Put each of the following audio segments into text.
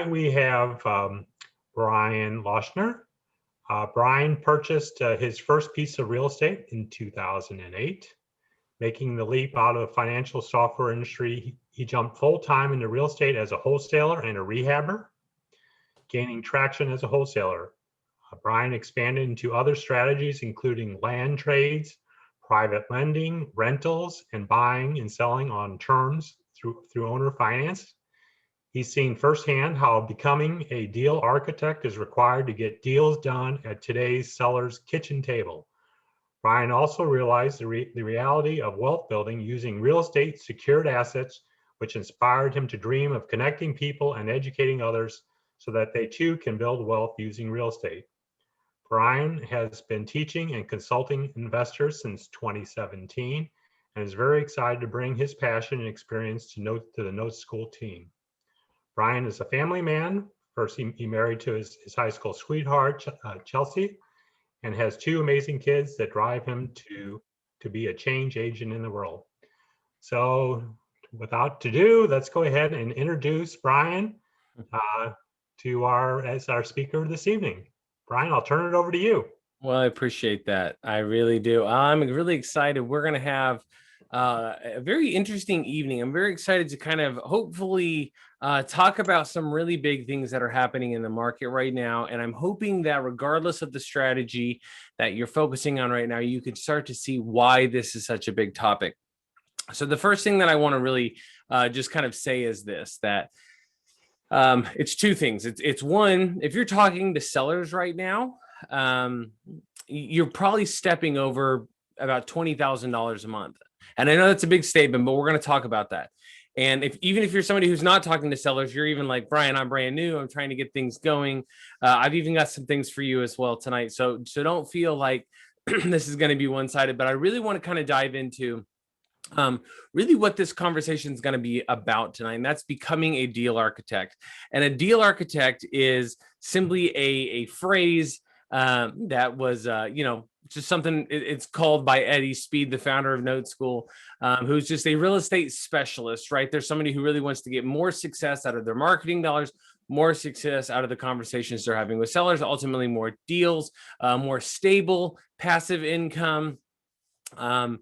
tonight we have Brian Lauchner. Brian purchased his first piece of real estate in 2008. Making the leap out of the financial software industry, he jumped full-time into real estate as a wholesaler and a rehabber, gaining traction as a wholesaler. Brian expanded into other strategies, including land trades, private lending, rentals, and buying and selling on terms through owner finance. He's seen firsthand how becoming a deal architect is required to get deals done at today's seller's kitchen table. Brian also realized the reality of wealth building using real estate secured assets, which inspired him to dream of connecting people and educating others so that they too can build wealth using real estate. Brian has been teaching and consulting investors since 2017 and is very excited to bring his passion and experience to the NoteSchool team. Brian is a family man. First, he married to his high school sweetheart, Chelsea, and has two amazing kids that drive him to be a change agent in the world. So without ado, let's go ahead and introduce Brian as our speaker this evening. Brian, I'll turn it over to you. Well, I appreciate that. I really do. I'm really excited. We're going to have a very interesting evening. I'm very excited to kind of hopefully talk about some really big things that are happening in the market right now. And I'm hoping that regardless of the strategy that you're focusing on right now, you can start to see why this is such a big topic. So the first thing that I want to really just kind of say is this, that it's two things. It's one, if you're talking to sellers right now, you're probably stepping over about $20,000 a month. And I know that's a big statement, but we're going to talk about that. And even if you're somebody who's not talking to sellers, you're even like, Brian, I'm brand new. I'm trying to get things going. I've even got some things for you as well tonight. So don't feel like this is going to be one-sided, but I really want to kind of dive into really what this conversation is going to be about tonight, and that's becoming a deal architect. And a deal architect is simply a phrase that was, just something it's called by Eddie Speed, the founder of NoteSchool, who's just a real estate specialist, right? There's somebody who really wants to get more success out of their marketing dollars, more success out of the conversations they're having with sellers, ultimately more deals, more stable passive income, and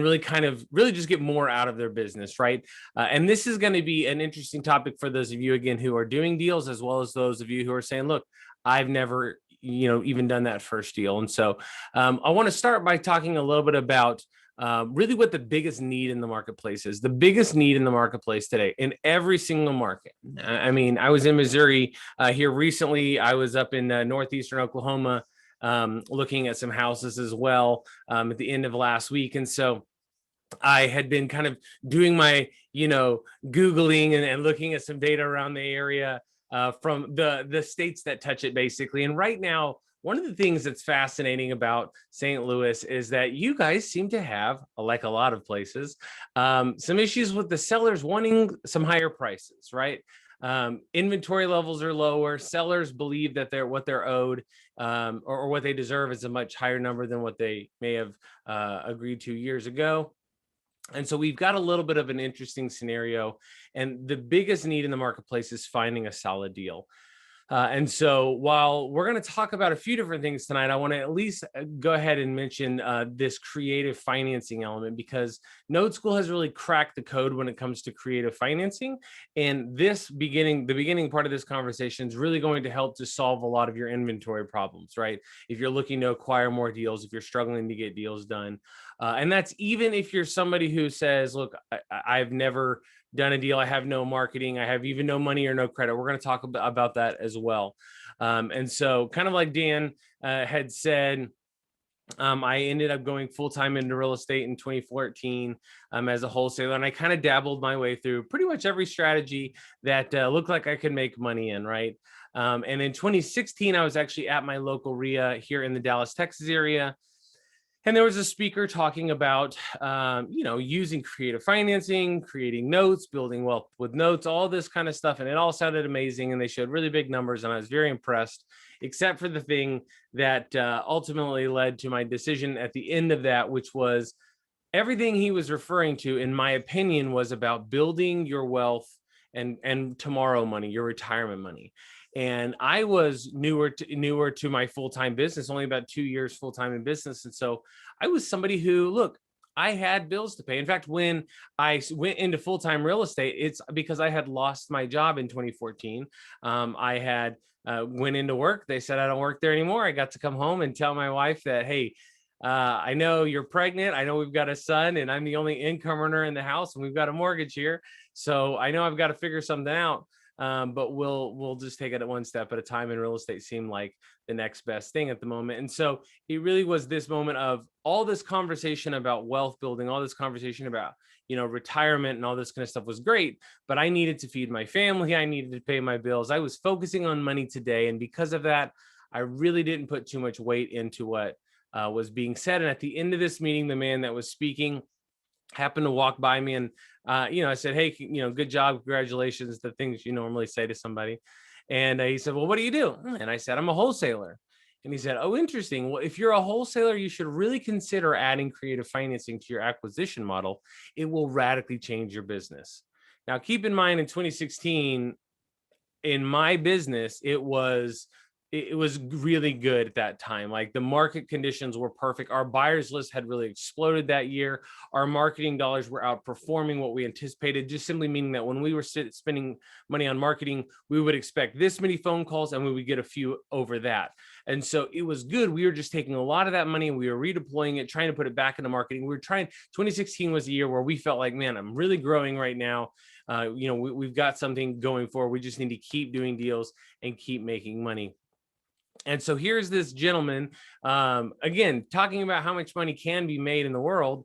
really just get more out of their business, right? And this is going to be an interesting topic for those of you, again, who are doing deals, as well as those of you who are saying, look, I've never even done that first deal. And so I want to start by talking a little bit about really what the biggest need in the marketplace is. The biggest need in the marketplace today in every single market. I mean, I was in Missouri here recently. I was up in northeastern Oklahoma looking at some houses as well at the end of last week. And so I had been kind of doing my, Googling and looking at some data around the area from the states that touch it, basically. And right now, one of the things that's fascinating about St. Louis is that you guys seem to have, like a lot of places, some issues with the sellers wanting some higher prices, right? Inventory levels are lower. Sellers believe that what they're owed or what they deserve is a much higher number than what they may have agreed to years ago. And so we've got a little bit of an interesting scenario, and the biggest need in the marketplace is finding a solid deal. And so while we're going to talk about a few different things tonight, I want to at least go ahead and mention this creative financing element, because NoteSchool has really cracked the code when it comes to creative financing. And the beginning part of this conversation is really going to help to solve a lot of your inventory problems, right? If you're looking to acquire more deals, if you're struggling to get deals done. And that's even if you're somebody who says, look, I've never done a deal, I have no marketing, I have even no money or no credit. We're going to talk about that as well. And so kind of like Dan had said, I ended up going full-time into real estate in 2014 as a wholesaler, and I kind of dabbled my way through pretty much every strategy that looked like I could make money in, right? And in 2016, I was actually at my local REIA here in the Dallas, Texas area. And there was a speaker talking about, using creative financing, creating notes, building wealth with notes, all this kind of stuff. And it all sounded amazing. And they showed really big numbers. And I was very impressed, except for the thing that ultimately led to my decision at the end of that, which was everything he was referring to, in my opinion, was about building your wealth and tomorrow money, your retirement money. And I was newer to my full-time business, only about 2 years full-time in business. And so I was somebody who, look, I had bills to pay. In fact, when I went into full-time real estate, it's because I had lost my job in 2014. I had went into work. They said I don't work there anymore. I got to come home and tell my wife that, hey, I know you're pregnant. I know we've got a son, and I'm the only income earner in the house, and we've got a mortgage here. So I know I've got to figure something out. But we'll just take it one step at a time. And real estate seemed like the next best thing at the moment. And so it really was this moment of all this conversation about wealth building, all this conversation about, retirement and all this kind of stuff was great, but I needed to feed my family. I needed to pay my bills. I was focusing on money today. And because of that, I really didn't put too much weight into what was being said. And at the end of this meeting, the man that was speaking happened to walk by me, and I said, hey, good job, congratulations, the things you normally say to somebody. And he said, well, what do you do? And I said, I'm a wholesaler. And he said, oh, interesting. Well, if you're a wholesaler, you should really consider adding creative financing to your acquisition model. It will radically change your business. Now, keep in mind, in 2016, in my business, it was really good at that time. Like, the market conditions were perfect. Our buyers list had really exploded that year. Our marketing dollars were outperforming what we anticipated, just simply meaning that when we were spending money on marketing, we would expect this many phone calls and we would get a few over that. And so it was good. We were just taking a lot of that money and we were redeploying it, trying to put it back into marketing. 2016 was a year where we felt like, man, I'm really growing right now. We've got something going forward. We just need to keep doing deals and keep making money. And so here's this gentleman, again, talking about how much money can be made in the world.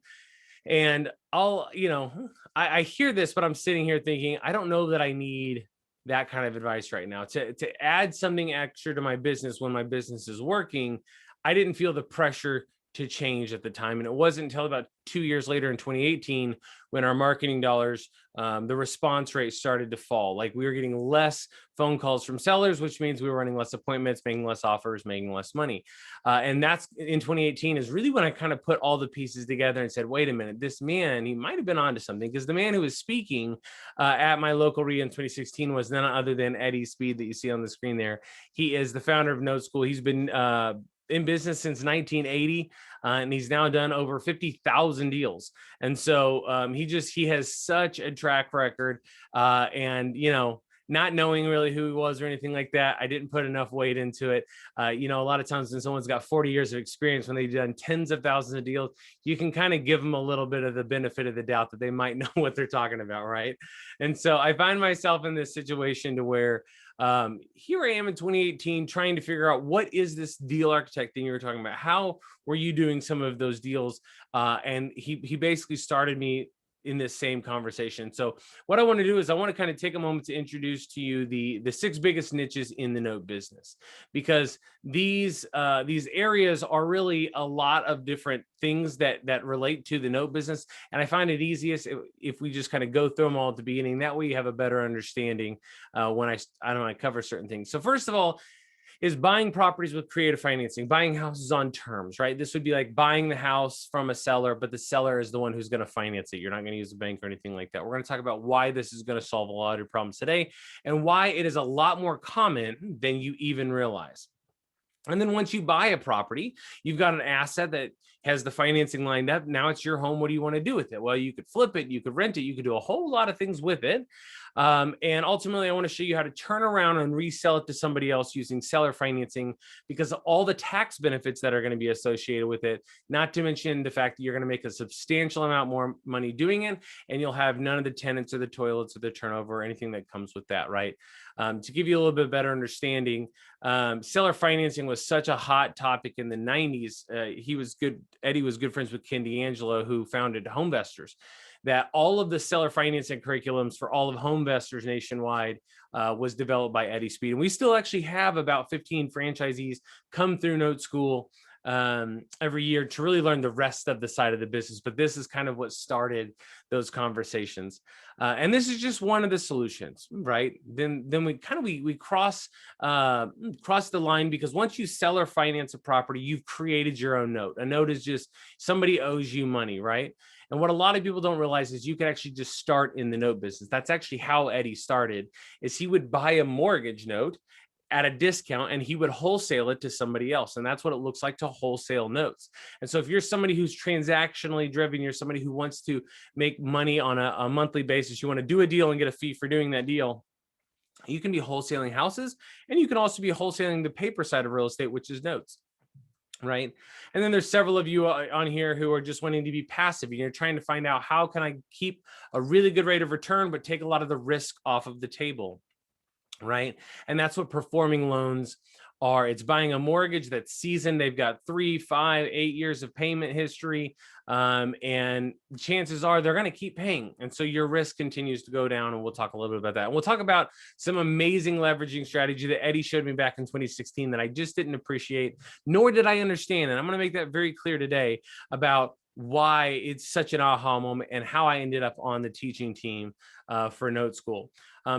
And I hear this, but I'm sitting here thinking, I don't know that I need that kind of advice right now. To add something extra to my business when my business is working, I didn't feel the pressure to change at the time. And it wasn't until about 2 years later in 2018, when our marketing dollars, the response rate started to fall. Like, we were getting less phone calls from sellers, which means we were running less appointments, making less offers, making less money. And that's in 2018 is really when I kind of put all the pieces together and said, wait a minute, this man, he might've been onto something, because the man who was speaking at my local REIA in 2016 was none other than Eddie Speed that you see on the screen there. He is the founder of NoteSchool. He's been in business since 1980, and he's now done over 50,000 deals. And so he has such a track record, and not knowing really who he was or anything like that, I didn't put enough weight into it. A lot of times when someone's got 40 years of experience, when they've done tens of thousands of deals, you can kind of give them a little bit of the benefit of the doubt that they might know what they're talking about, right? And so I find myself in this situation to where here I am in 2018 trying to figure out, what is this deal architect thing you were talking about? How were you doing some of those deals? And he basically started me in this same conversation. So what I want to do is I want to kind of take a moment to introduce to you the 6 biggest niches in the note business, because these areas are really a lot of different things that relate to the note business. And I find it easiest if we just kind of go through them all at the beginning. That way you have a better understanding when I cover certain things. So first of all, is buying properties with creative financing, buying houses on terms, right? This would be like buying the house from a seller, but the seller is the one who's going to finance it. You're not going to use a bank or anything like that. We're going to talk about why this is going to solve a lot of your problems today, and why it is a lot more common than you even realize. And then once you buy a property, you've got an asset that has the financing lined up. Now it's your home. What do you want to do with it? Well, you could flip it, you could rent it, you could do a whole lot of things with it. And ultimately, I want to show you how to turn around and resell it to somebody else using seller financing, because of all the tax benefits that are going to be associated with it, not to mention the fact that you're going to make a substantial amount more money doing it, and you'll have none of the tenants or the toilets or the turnover or anything that comes with that, right? To give you a little bit better understanding, seller financing was such a hot topic in the 90s. Eddie was good friends with Ken D'Angelo, who founded Homevestors, that all of the seller financing curriculums for all of Homevestors nationwide was developed by Eddie Speed. And we still actually have about 15 franchisees come through NoteSchool every year to really learn the rest of the side of the business. But this is kind of what started those conversations. And this is just one of the solutions, right? Then we cross the line, because once you sell or finance a property, you've created your own note. A note is just somebody owes you money, right? And what a lot of people don't realize is you can actually just start in the note business. That's actually how Eddie started, is he would buy a mortgage note at a discount and he would wholesale it to somebody else. And that's what it looks like to wholesale notes. And so if you're somebody who's transactionally driven, you're somebody who wants to make money on a monthly basis, you want to do a deal and get a fee for doing that deal, you can be wholesaling houses, and you can also be wholesaling the paper side of real estate, which is notes. Right. And then there's several of you on here who are just wanting to be passive. You're trying to find out, how can I keep a really good rate of return, but take a lot of the risk off of the table? Right. And that's what performing loans are. It's buying a mortgage that's seasoned. They've got 3, 5, 8 years of payment history. And chances are they're going to keep paying. And so your risk continues to go down. And we'll talk a little bit about that. And we'll talk about some amazing leveraging strategy that Eddie showed me back in 2016 that I just didn't appreciate, nor did I understand. And I'm going to make that very clear today about why it's such an aha moment and how I ended up on the teaching team for NoteSchool.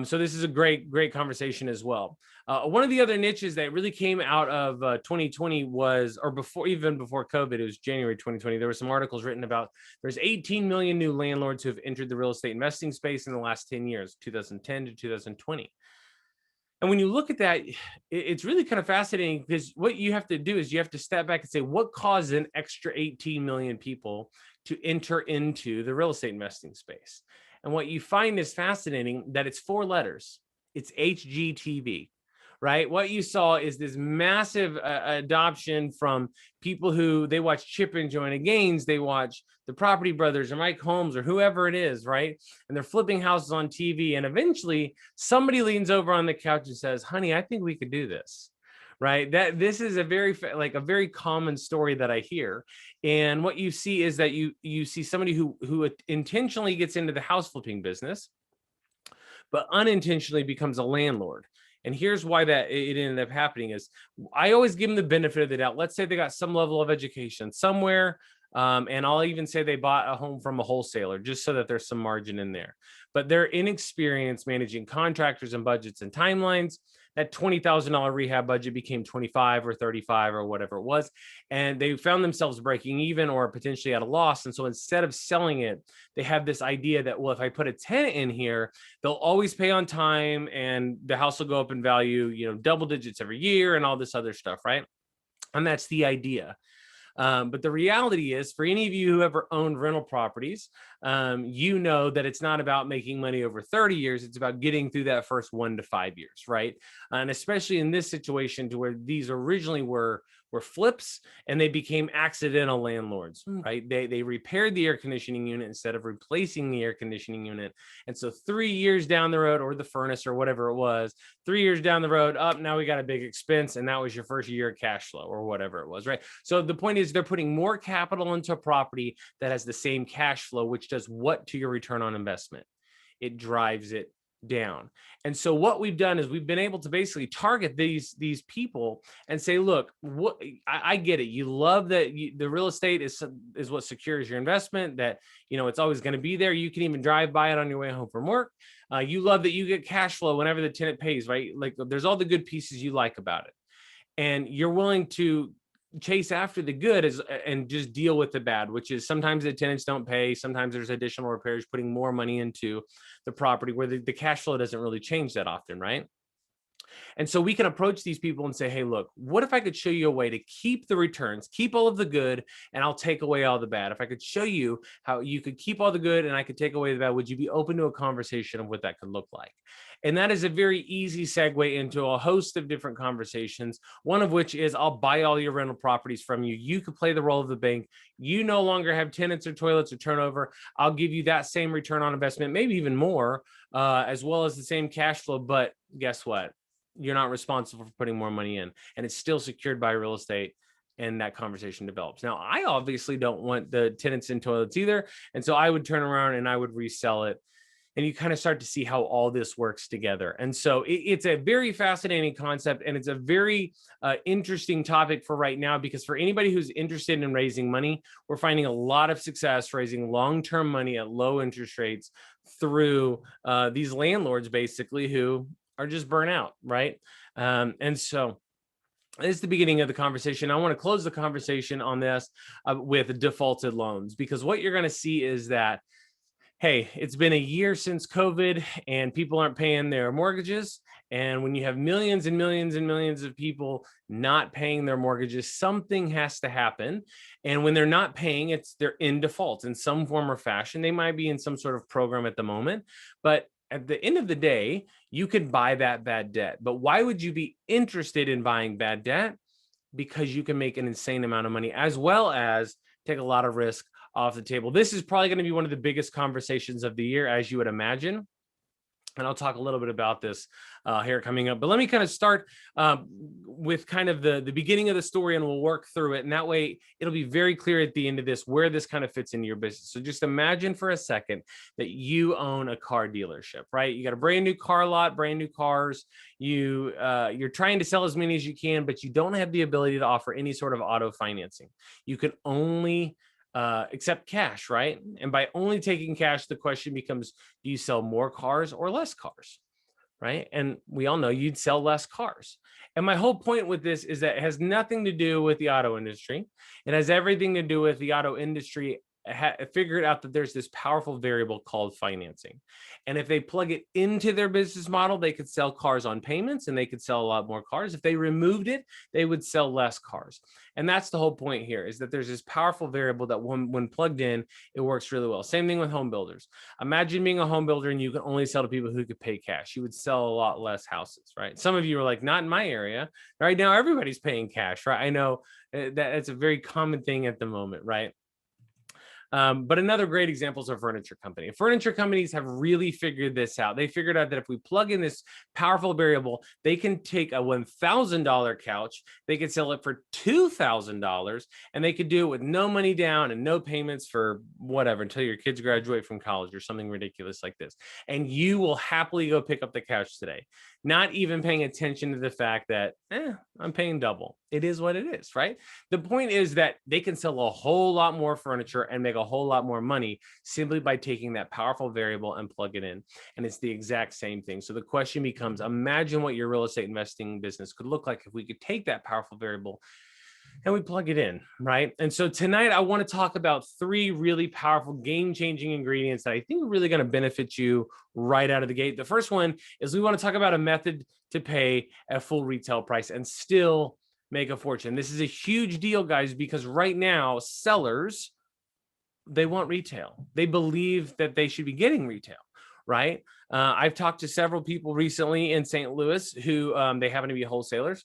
So this is a great conversation as well. One of the other niches that really came out of 2020 was, or even before COVID, it was January 2020, there were some articles written about there's 18 million new landlords who have entered the real estate investing space in the last 10 years, 2010 to 2020. And when you look at that, it's really kind of fascinating, because what you have to do is you have to step back and say, what caused an extra 18 million people to enter into the real estate investing space? And what you find is fascinating, that it's 4 letters. It's HGTV, right? What you saw is this massive adoption from people who, they watch Chip and Joanna Gaines, they watch the Property Brothers or Mike Holmes or whoever it is, right? And they're flipping houses on TV. And eventually somebody leans over on the couch and says, honey, I think we could do this. Right? That this is a very common story that I hear. And what you see is that you see somebody who intentionally gets into the house flipping business, but unintentionally becomes a landlord. And here's why that it ended up happening is, I always give them the benefit of the doubt. Let's say they got some level of education somewhere. And I'll even say they bought a home from a wholesaler, just so that there's some margin in there. But they're inexperienced managing contractors and budgets and timelines. That $20,000 rehab budget became 25 or 35 or whatever it was. And they found themselves breaking even or potentially at a loss. And so instead of selling it, they have this idea that, well, if I put a tenant in here, they'll always pay on time and the house will go up in value, double digits every year and all this other stuff, right? And that's the idea. But the reality is, for any of you who ever owned rental properties, you know that it's not about making money over 30 years. It's about getting through that first 1 to 5 years, right? And especially in this situation, to where these originally were flips and they became accidental landlords, right? They repaired the air conditioning unit instead of replacing the air conditioning unit. And so 3 years down the road, or the furnace or whatever it was, 3 years down the road, now we got a big expense, and that was your first year of cash flow or whatever it was, right? So the point is, they're putting more capital into a property that has the same cash flow, which does what to your return on investment? It drives it down. And so what we've done is we've been able to basically target these people and say, look, I get it. You love that the real estate is what secures your investment, that, it's always going to be there. You can even drive by it on your way home from work. You love that you get cash flow whenever the tenant pays, right? Like, there's all the good pieces you like about it. And you're willing to chase after the good and just deal with the bad, which is sometimes the tenants don't pay. Sometimes there's additional repairs, putting more money into the property where the cash flow doesn't really change that often, right? And so we can approach these people and say, hey, look, what if I could show you a way to keep the returns, keep all of the good, and I'll take away all the bad? If I could show you how you could keep all the good and I could take away the bad, would you be open to a conversation of what that could look like? And that is a very easy segue into a host of different conversations, one of which is, I'll buy all your rental properties from you. You could play the role of the bank. You no longer have tenants or toilets or turnover. I'll give you that same return on investment, maybe even more, as well as the same cash flow. But guess what? You're not responsible for putting more money in, and it's still secured by real estate. And that conversation develops. Now, I obviously don't want the tenants and toilets either. And so I would turn around and I would resell it. And you kind of start to see how all this works together. And so it's a very fascinating concept, and it's a very interesting topic for right now, because for anybody who's interested in raising money, we're finding a lot of success raising long-term money at low interest rates through these landlords, basically, who are just burnt out, right? And so This is the beginning of the conversation. I want to close the conversation on this with defaulted loans, because what you're going to see is that, hey, it's been a year since COVID and people aren't paying their mortgages. And when you have millions and millions and millions of people not paying their mortgages, something has to happen. And when they're not paying, they're in default in some form or fashion. They might be in some sort of program at the moment, but at the end of the day, you could buy that bad debt. But why would you be interested in buying bad debt? Because you can make an insane amount of money, as well as take a lot of risk off the table. This is probably going to be one of the biggest conversations of the year, as you would imagine. And I'll talk a little bit about this here coming up. But let me kind of start with kind of the beginning of the story, and we'll work through it. And that way, it'll be very clear at the end of this where this kind of fits into your business. So just imagine for a second that you own a car dealership, right? You got a brand new car lot, brand new cars. You're trying to sell as many as you can, but you don't have the ability to offer any sort of auto financing. You can only accept cash, right? And by only taking cash, the question becomes, do you sell more cars or less cars, right? And we all know you'd sell less cars. And my whole point with this is that it has nothing to do with the auto industry. It has everything to do with the auto industry figured out that there's this powerful variable called financing. And if they plug it into their business model, they could sell cars on payments and they could sell a lot more cars. If they removed it, they would sell less cars. And that's the whole point here, is that there's this powerful variable that when plugged in, it works really well. Same thing with home builders. Imagine being a home builder and you can only sell to people who could pay cash. You would sell a lot less houses, right? Some of you are like, not in my area. Right now, everybody's paying cash, right? I know that it's a very common thing at the moment, right? But another great example is a furniture company. Furniture companies have really figured this out. They figured out that if we plug in this powerful variable, they can take a $1,000 couch, they could sell it for $2,000, and they could do it with no money down and no payments for whatever until your kids graduate from college or something ridiculous like this. And you will happily go pick up the couch today, not even paying attention to the fact that I'm paying double. It is what it is, right? The point is that they can sell a whole lot more furniture and make a whole lot more money simply by taking that powerful variable and plug it in. And it's the exact same thing. So the question becomes, imagine what your real estate investing business could look like if we could take that powerful variable and we plug it in, right? And so tonight I want to talk about 3 really powerful game-changing ingredients that I think are really going to benefit you right out of the gate. The first one is we want to talk about a method to pay a full retail price and still make a fortune. This is a huge deal, guys, because right now sellers, they want retail. They believe that they should be getting retail, right? I've talked to several people recently in St. Louis who they happen to be wholesalers.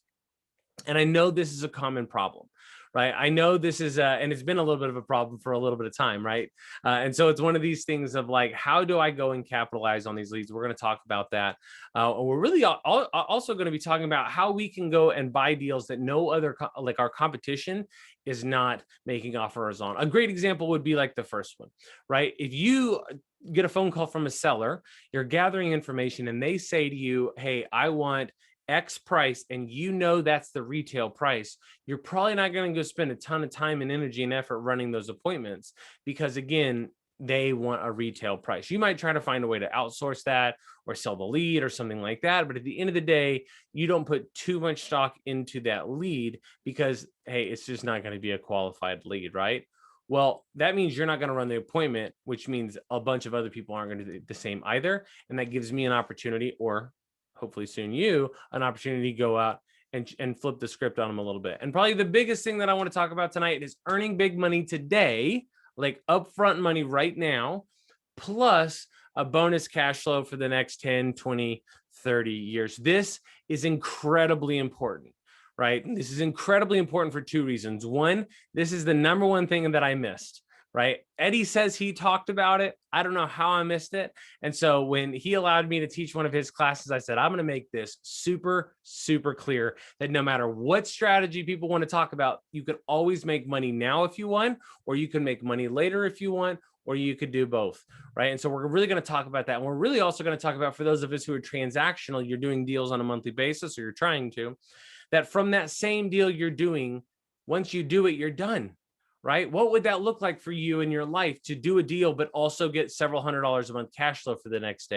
And I know this is a common problem, right? I know this is, and it's been a little bit of a problem for a little bit of time, right? And so it's one of these things of like, how do I go and capitalize on these leads? We're going to talk about that. We're really also going to be talking about how we can go and buy deals that no other, like our competition is not making offers on. A great example would be like the first one, right? If you get a phone call from a seller, you're gathering information and they say to you, hey, I want X price, and you know that's the retail price, you're probably not going to go spend a ton of time and energy and effort running those appointments because, again, they want a retail price. You might try to find a way to outsource that or sell the lead or something like that. But at the end of the day, you don't put too much stock into that lead because, hey, it's just not going to be a qualified lead, right? Well, that means you're not going to run the appointment, which means a bunch of other people aren't going to do the same either. And that gives me an opportunity, or hopefully soon you, an opportunity to go out and flip the script on them a little bit. And probably the biggest thing that I want to talk about tonight is earning big money today, like upfront money right now, plus a bonus cash flow for the next 10, 20, 30 years. This is incredibly important, right? This is incredibly important for 2 reasons. One, this is the number one thing that I missed. Right? Eddie says he talked about it. I don't know how I missed it. And so when he allowed me to teach one of his classes, I said, I'm going to make this super, super clear that no matter what strategy people want to talk about, you can always make money now if you want, or you can make money later if you want, or you could do both, right? And so we're really going to talk about that. And we're really also going to talk about, for those of us who are transactional, you're doing deals on a monthly basis, or you're trying to, that from that same deal you're doing, once you do it, you're done. Right? What would that look like for you in your life to do a deal, but also get several $100s a month cash flow for the next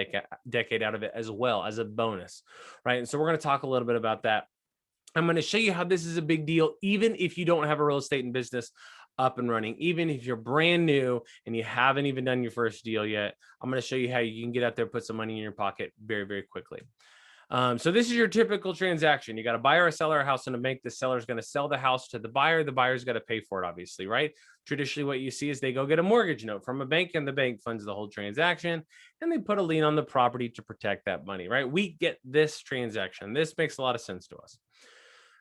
decade out of it as well as a bonus, right? And so we're going to talk a little bit about that. I'm going to show you how this is a big deal, even if you don't have a real estate and business up and running, even if you're brand new and you haven't even done your first deal yet. I'm going to show you how you can get out there, put some money in your pocket very, very quickly. So this is your typical transaction. You got a buyer, a seller, a house, and a bank. The seller is going to sell the house to the buyer. The buyer's got to pay for it, obviously, right? Traditionally, what you see is they go get a mortgage note from a bank, and the bank funds the whole transaction, and they put a lien on the property to protect that money, right? We get this transaction. This makes a lot of sense to us.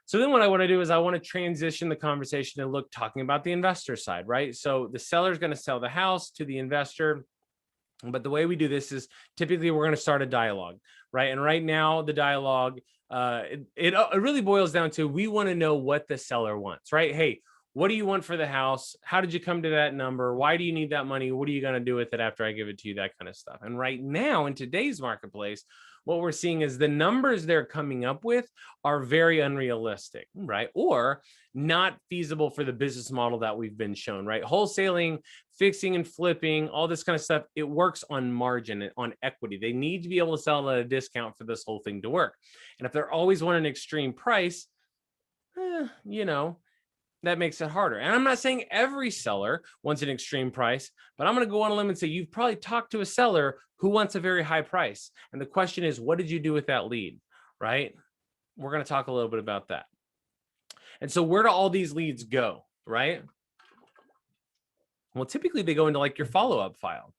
So then what I want to do is I want to transition the conversation and look talking about the investor side, right? So the seller is going to sell the house to the investor. But the way we do this is typically we're going to start a dialogue, right? And right now the dialogue, it really boils down to, we want to know what the seller wants, right? Hey, what do you want for the house? How did you come to that number? Why do you need that money? What are you going to do with it after I give it to you? That kind of stuff. And right now in today's marketplace, what we're seeing is the numbers they're coming up with are very unrealistic, right? Or not feasible for the business model that we've been shown, right? Wholesaling, fixing and flipping, all this kind of stuff, it works on margin, on equity. They need to be able to sell at a discount for this whole thing to work. And if they're always want an extreme price, you know, that makes it harder. And I'm not saying every seller wants an extreme price, but I'm going to go on a limb and say you've probably talked to a seller who wants a very high price. And the question is, what did you do with that lead, right? We're going to talk a little bit about that. And so where do all these leads go, right? Well, typically they go into like your follow-up file,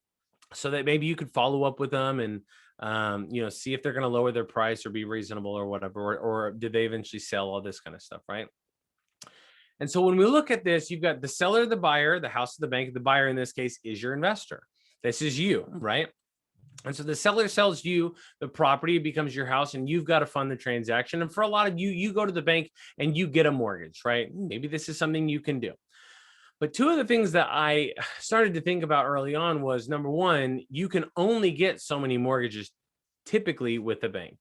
so that maybe you could follow up with them and you know, see if they're going to lower their price or be reasonable or whatever, or did they eventually sell, all this kind of stuff, right? And so when we look at this, you've got the seller, the buyer, the house, the bank. The buyer in this case is your investor. This is you, right? And so the seller sells you the property, it becomes your house, and you've got to fund the transaction. And for a lot of you, you go to the bank and you get a mortgage, right? Maybe this is something you can do. But two of the things that I started to think about early on was, number one, you can only get so many mortgages typically with the bank,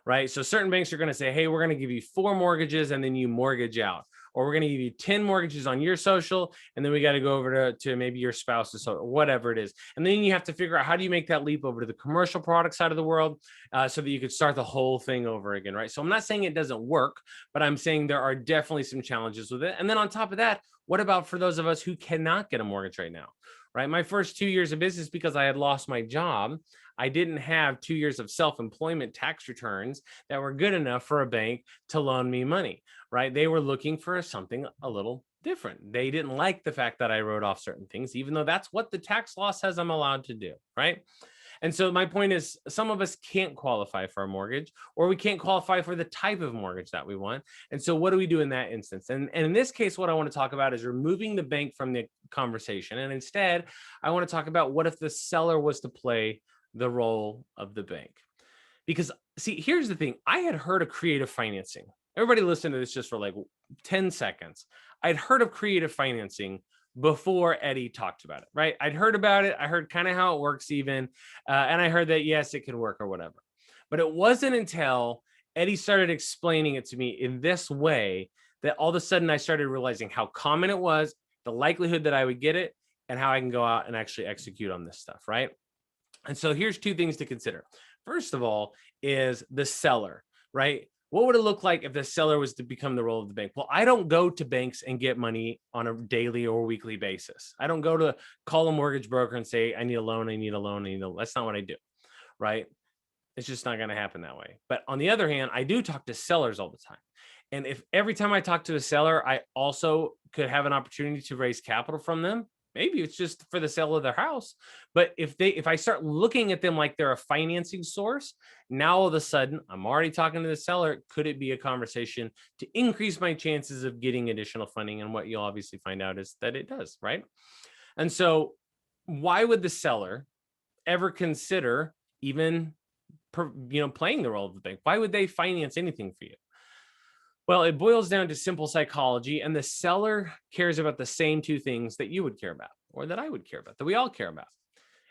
right? So certain banks are going to say, hey, we're going to give you 4 mortgages and then you mortgage out. Or we're going to give you 10 mortgages on your social, and then we got to go over to maybe your spouse's social, whatever it is. And then you have to figure out, how do you make that leap over to the commercial product side of the world so that you could start the whole thing over again, right? So I'm not saying it doesn't work, but I'm saying there are definitely some challenges with it. And then on top of that, what about for those of us who cannot get a mortgage right now, right? My first 2 years of business, because I had lost my job, I didn't have 2 years of self-employment tax returns that were good enough for a bank to loan me money, right? They were looking for something a little different. They didn't like the fact that I wrote off certain things, even though that's what the tax law says I'm allowed to do, right? And so my point is, some of us can't qualify for a mortgage, or we can't qualify for the type of mortgage that we want. And so what do we do in that instance? And in this case, what I want to talk about is removing the bank from the conversation. And instead, I want to talk about, what if the seller was to play the role of the bank? Because see, here's the thing. I had heard of creative financing. Everybody listen to this just for like 10 seconds. I'd heard of creative financing before Eddie talked about it, right? I'd heard about it. I heard kind of how it works even. And I heard that, yes, it can work or whatever. But it wasn't until Eddie started explaining it to me in this way that all of a sudden I started realizing how common it was, the likelihood that I would get it, and how I can go out and actually execute on this stuff, right? And so here's 2 things to consider. First of all is the seller, right? What would it look like if the seller was to become the role of the bank? Well, I don't go to banks and get money on a daily or weekly basis. I don't go to call a mortgage broker and say, I need a loan, I need a loan, I need a loan. That's not what I do, right? It's just not going to happen that way. But on the other hand, I do talk to sellers all the time. And if every time I talk to a seller, I also could have an opportunity to raise capital from them, maybe it's just for the sale of their house. But if I start looking at them like they're a financing source, now all of a sudden I'm already talking to the seller. Could it be a conversation to increase my chances of getting additional funding? And what you'll obviously find out is that it does, right? And so why would the seller ever consider even playing the role of the bank? Why would they finance anything for you? Well, it boils down to simple psychology, and the seller cares about the same 2 things that you would care about, or that I would care about, that we all care about.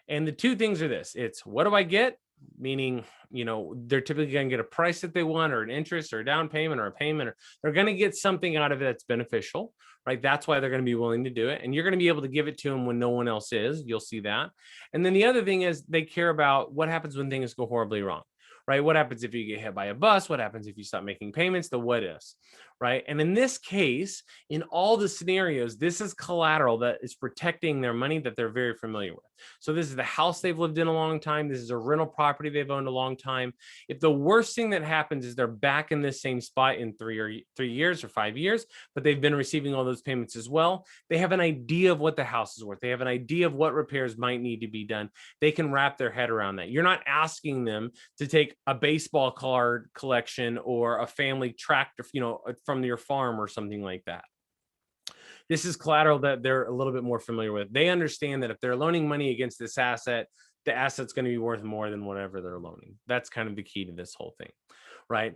And the 2 things are this: it's, what do I get? Meaning, they're typically going to get a price that they want, or an interest, or a down payment, or a payment, or they're going to get something out of it that's beneficial, right? That's why they're going to be willing to do it. And you're going to be able to give it to them when no one else is. You'll see that. And then the other thing is, they care about what happens when things go horribly wrong, right? What happens if you get hit by a bus? What happens if you stop making payments? The what ifs, right? And in this case, in all the scenarios, this is collateral that is protecting their money that they're very familiar with. So this is the house they've lived in a long time. This is a rental property they've owned a long time. If the worst thing that happens is they're back in this same spot in 3 years or 5 years, but they've been receiving all those payments as well, they have an idea of what the house is worth. They have an idea of what repairs might need to be done. They can wrap their head around that. You're not asking them to take a baseball card collection or a family tractor, from your farm or something like that. This is collateral that they're a little bit more familiar with. They understand that if they're loaning money against this asset, the asset's going to be worth more than whatever they're loaning. That's kind of the key to this whole thing, right?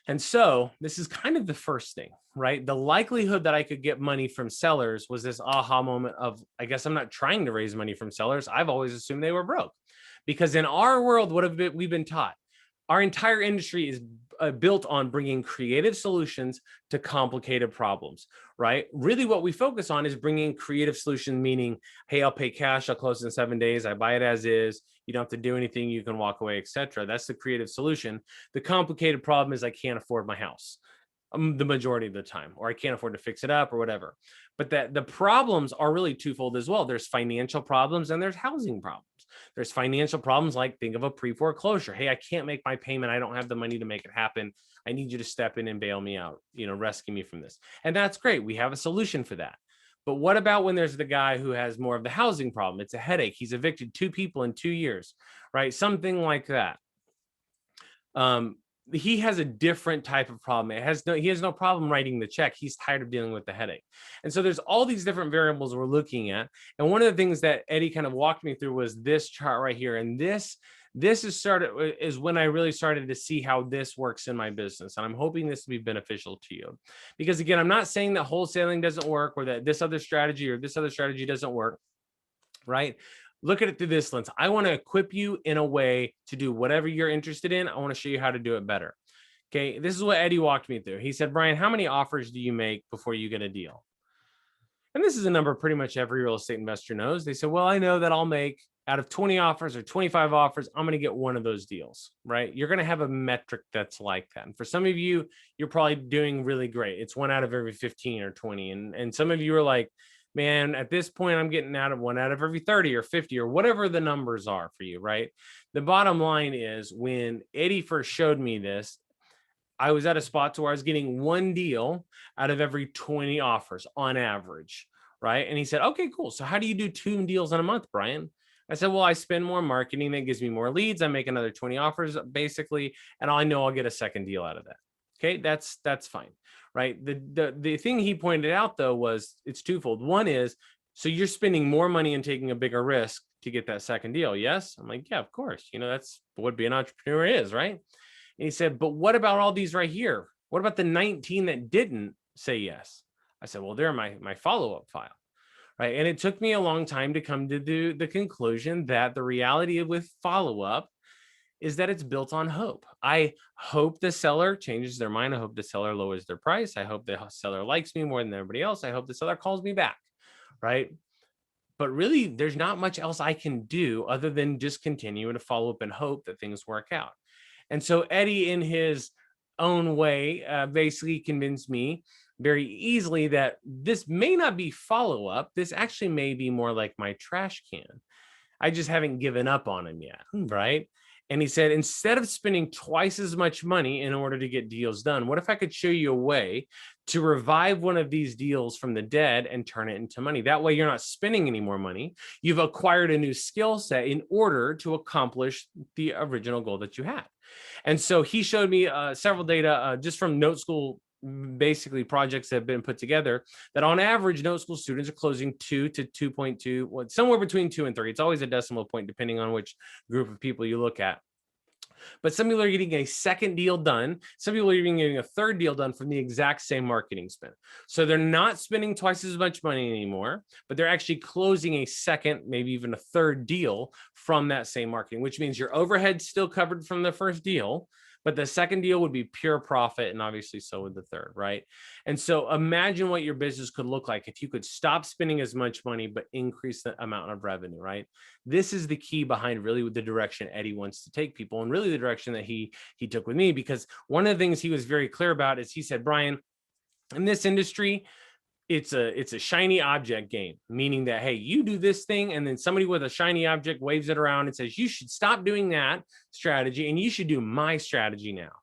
And so this is kind of the first thing, right? The likelihood that I could get money from sellers was this aha moment of, I guess I'm not trying to raise money from sellers. I've always assumed they were broke, because in our world, what have we been taught? Our entire industry is built on bringing creative solutions to complicated problems, right? Really what we focus on is bringing creative solutions, meaning, hey, I'll pay cash, I'll close in 7 days, I buy it as is, you don't have to do anything, you can walk away, etc. That's the creative solution. The complicated problem is I can't afford my house the majority of the time, or I can't afford to fix it up or whatever. But the problems are really twofold as well. There's financial problems and there's housing problems. There's financial problems, like think of a pre-foreclosure. Hey, I can't make my payment. I don't have the money to make it happen. I need you to step in and bail me out, rescue me from this. And that's great. We have a solution for that. But what about when there's the guy who has more of the housing problem? It's a headache. He's evicted 2 people in 2 years, right? Something like that. He has a different type of problem. He has no problem writing the check. He's tired of dealing with the headache. And so there's all these different variables we're looking at. And one of the things that Eddie kind of walked me through was this chart right here. And this is when I really started to see how this works in my business. And I'm hoping this will be beneficial to you, because again, I'm not saying that wholesaling doesn't work or that this other strategy or this other strategy doesn't work, right? Look at it through this lens. I want to equip you in a way to do whatever you're interested in. I want to show you how to do it better. Okay, this is what Eddie walked me through. He said, Brian, how many offers do you make before you get a deal? And this is a number pretty much every real estate investor knows. They said, well, I know that I'll make out of 20 offers or 25 offers, I'm going to get one of those deals, right? You're going to have a metric that's like that. And for some of you, you're probably doing really great. It's 1 out of every 15 or 20. And some of you are like, man, at this point, I'm getting out of 1 out of every 30 or 50 or whatever the numbers are for you, right? The bottom line is, when Eddie first showed me this, I was at a spot to where I was getting 1 deal out of every 20 offers on average, right? And he said, okay, cool. So how do you do 2 deals in a month, Brian? I said, well, I spend more marketing. That gives me more leads. I make another 20 offers basically, and I know I'll get a second deal out of that. Okay, that's fine, right? The thing he pointed out though was it's twofold. One is, so you're spending more money and taking a bigger risk to get that second deal. Yes, I'm like, yeah, of course. That's what being an entrepreneur is, right? And he said, but what about all these right here? What about the 19 that didn't say yes? I said, well, they're my follow-up file, right? And it took me a long time to come to the conclusion that the reality with follow-up is that it's built on hope. I hope the seller changes their mind. I hope the seller lowers their price. I hope the seller likes me more than everybody else. I hope the seller calls me back, right? But really, there's not much else I can do other than just continue to follow up and hope that things work out. And so Eddie, in his own way, basically convinced me very easily that this may not be follow-up. This actually may be more like my trash can. I just haven't given up on him yet, right? And he said, instead of spending twice as much money in order to get deals done, what if I could show you a way to revive one of these deals from the dead and turn it into money? That way you're not spending any more money. You've acquired a new skill set in order to accomplish the original goal that you had. And so he showed me several data just from NoteSchool, basically projects that have been put together, that on average, NoteSchool students are closing 2 to 2.2, somewhere between 2 and 3. It's always a decimal point, depending on which group of people you look at. But some people are getting a second deal done. Some people are even getting a third deal done from the exact same marketing spend. So they're not spending twice as much money anymore, but they're actually closing a second, maybe even a third deal from that same marketing, which means your overhead's still covered from the first deal, but the second deal would be pure profit, and obviously so would the third, right? And so imagine what your business could look like if you could stop spending as much money but increase the amount of revenue, right? This is the key behind really the direction Eddie wants to take people, and really the direction that he took with me, because one of the things he was very clear about is he said, Brian, in this industry, it's a shiny object game, meaning that, hey, you do this thing and then somebody with a shiny object waves it around and says, you should stop doing that strategy and you should do my strategy now.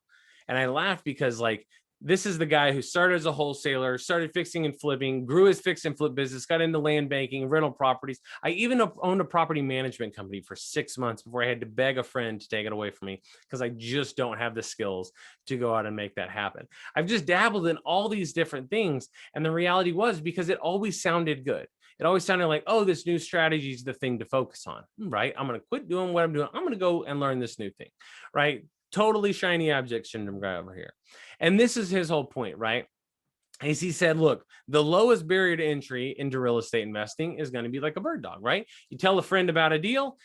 And I laughed because, like, this is the guy who started as a wholesaler, started fixing and flipping, grew his fix and flip business, got into land banking, rental properties. I even owned a property management company for 6 months before I had to beg a friend to take it away from me, because I just don't have the skills to go out and make that happen. I've just dabbled in all these different things. And the reality was, because it always sounded good. It always sounded like, oh, this new strategy is the thing to focus on, right? I'm going to quit doing what I'm doing. I'm going to go and learn this new thing, right? Totally shiny object syndrome guy over here. And this is his whole point, right? As he said, look, the lowest barrier to entry into real estate investing is going to be like a bird dog, right? You tell a friend about a deal.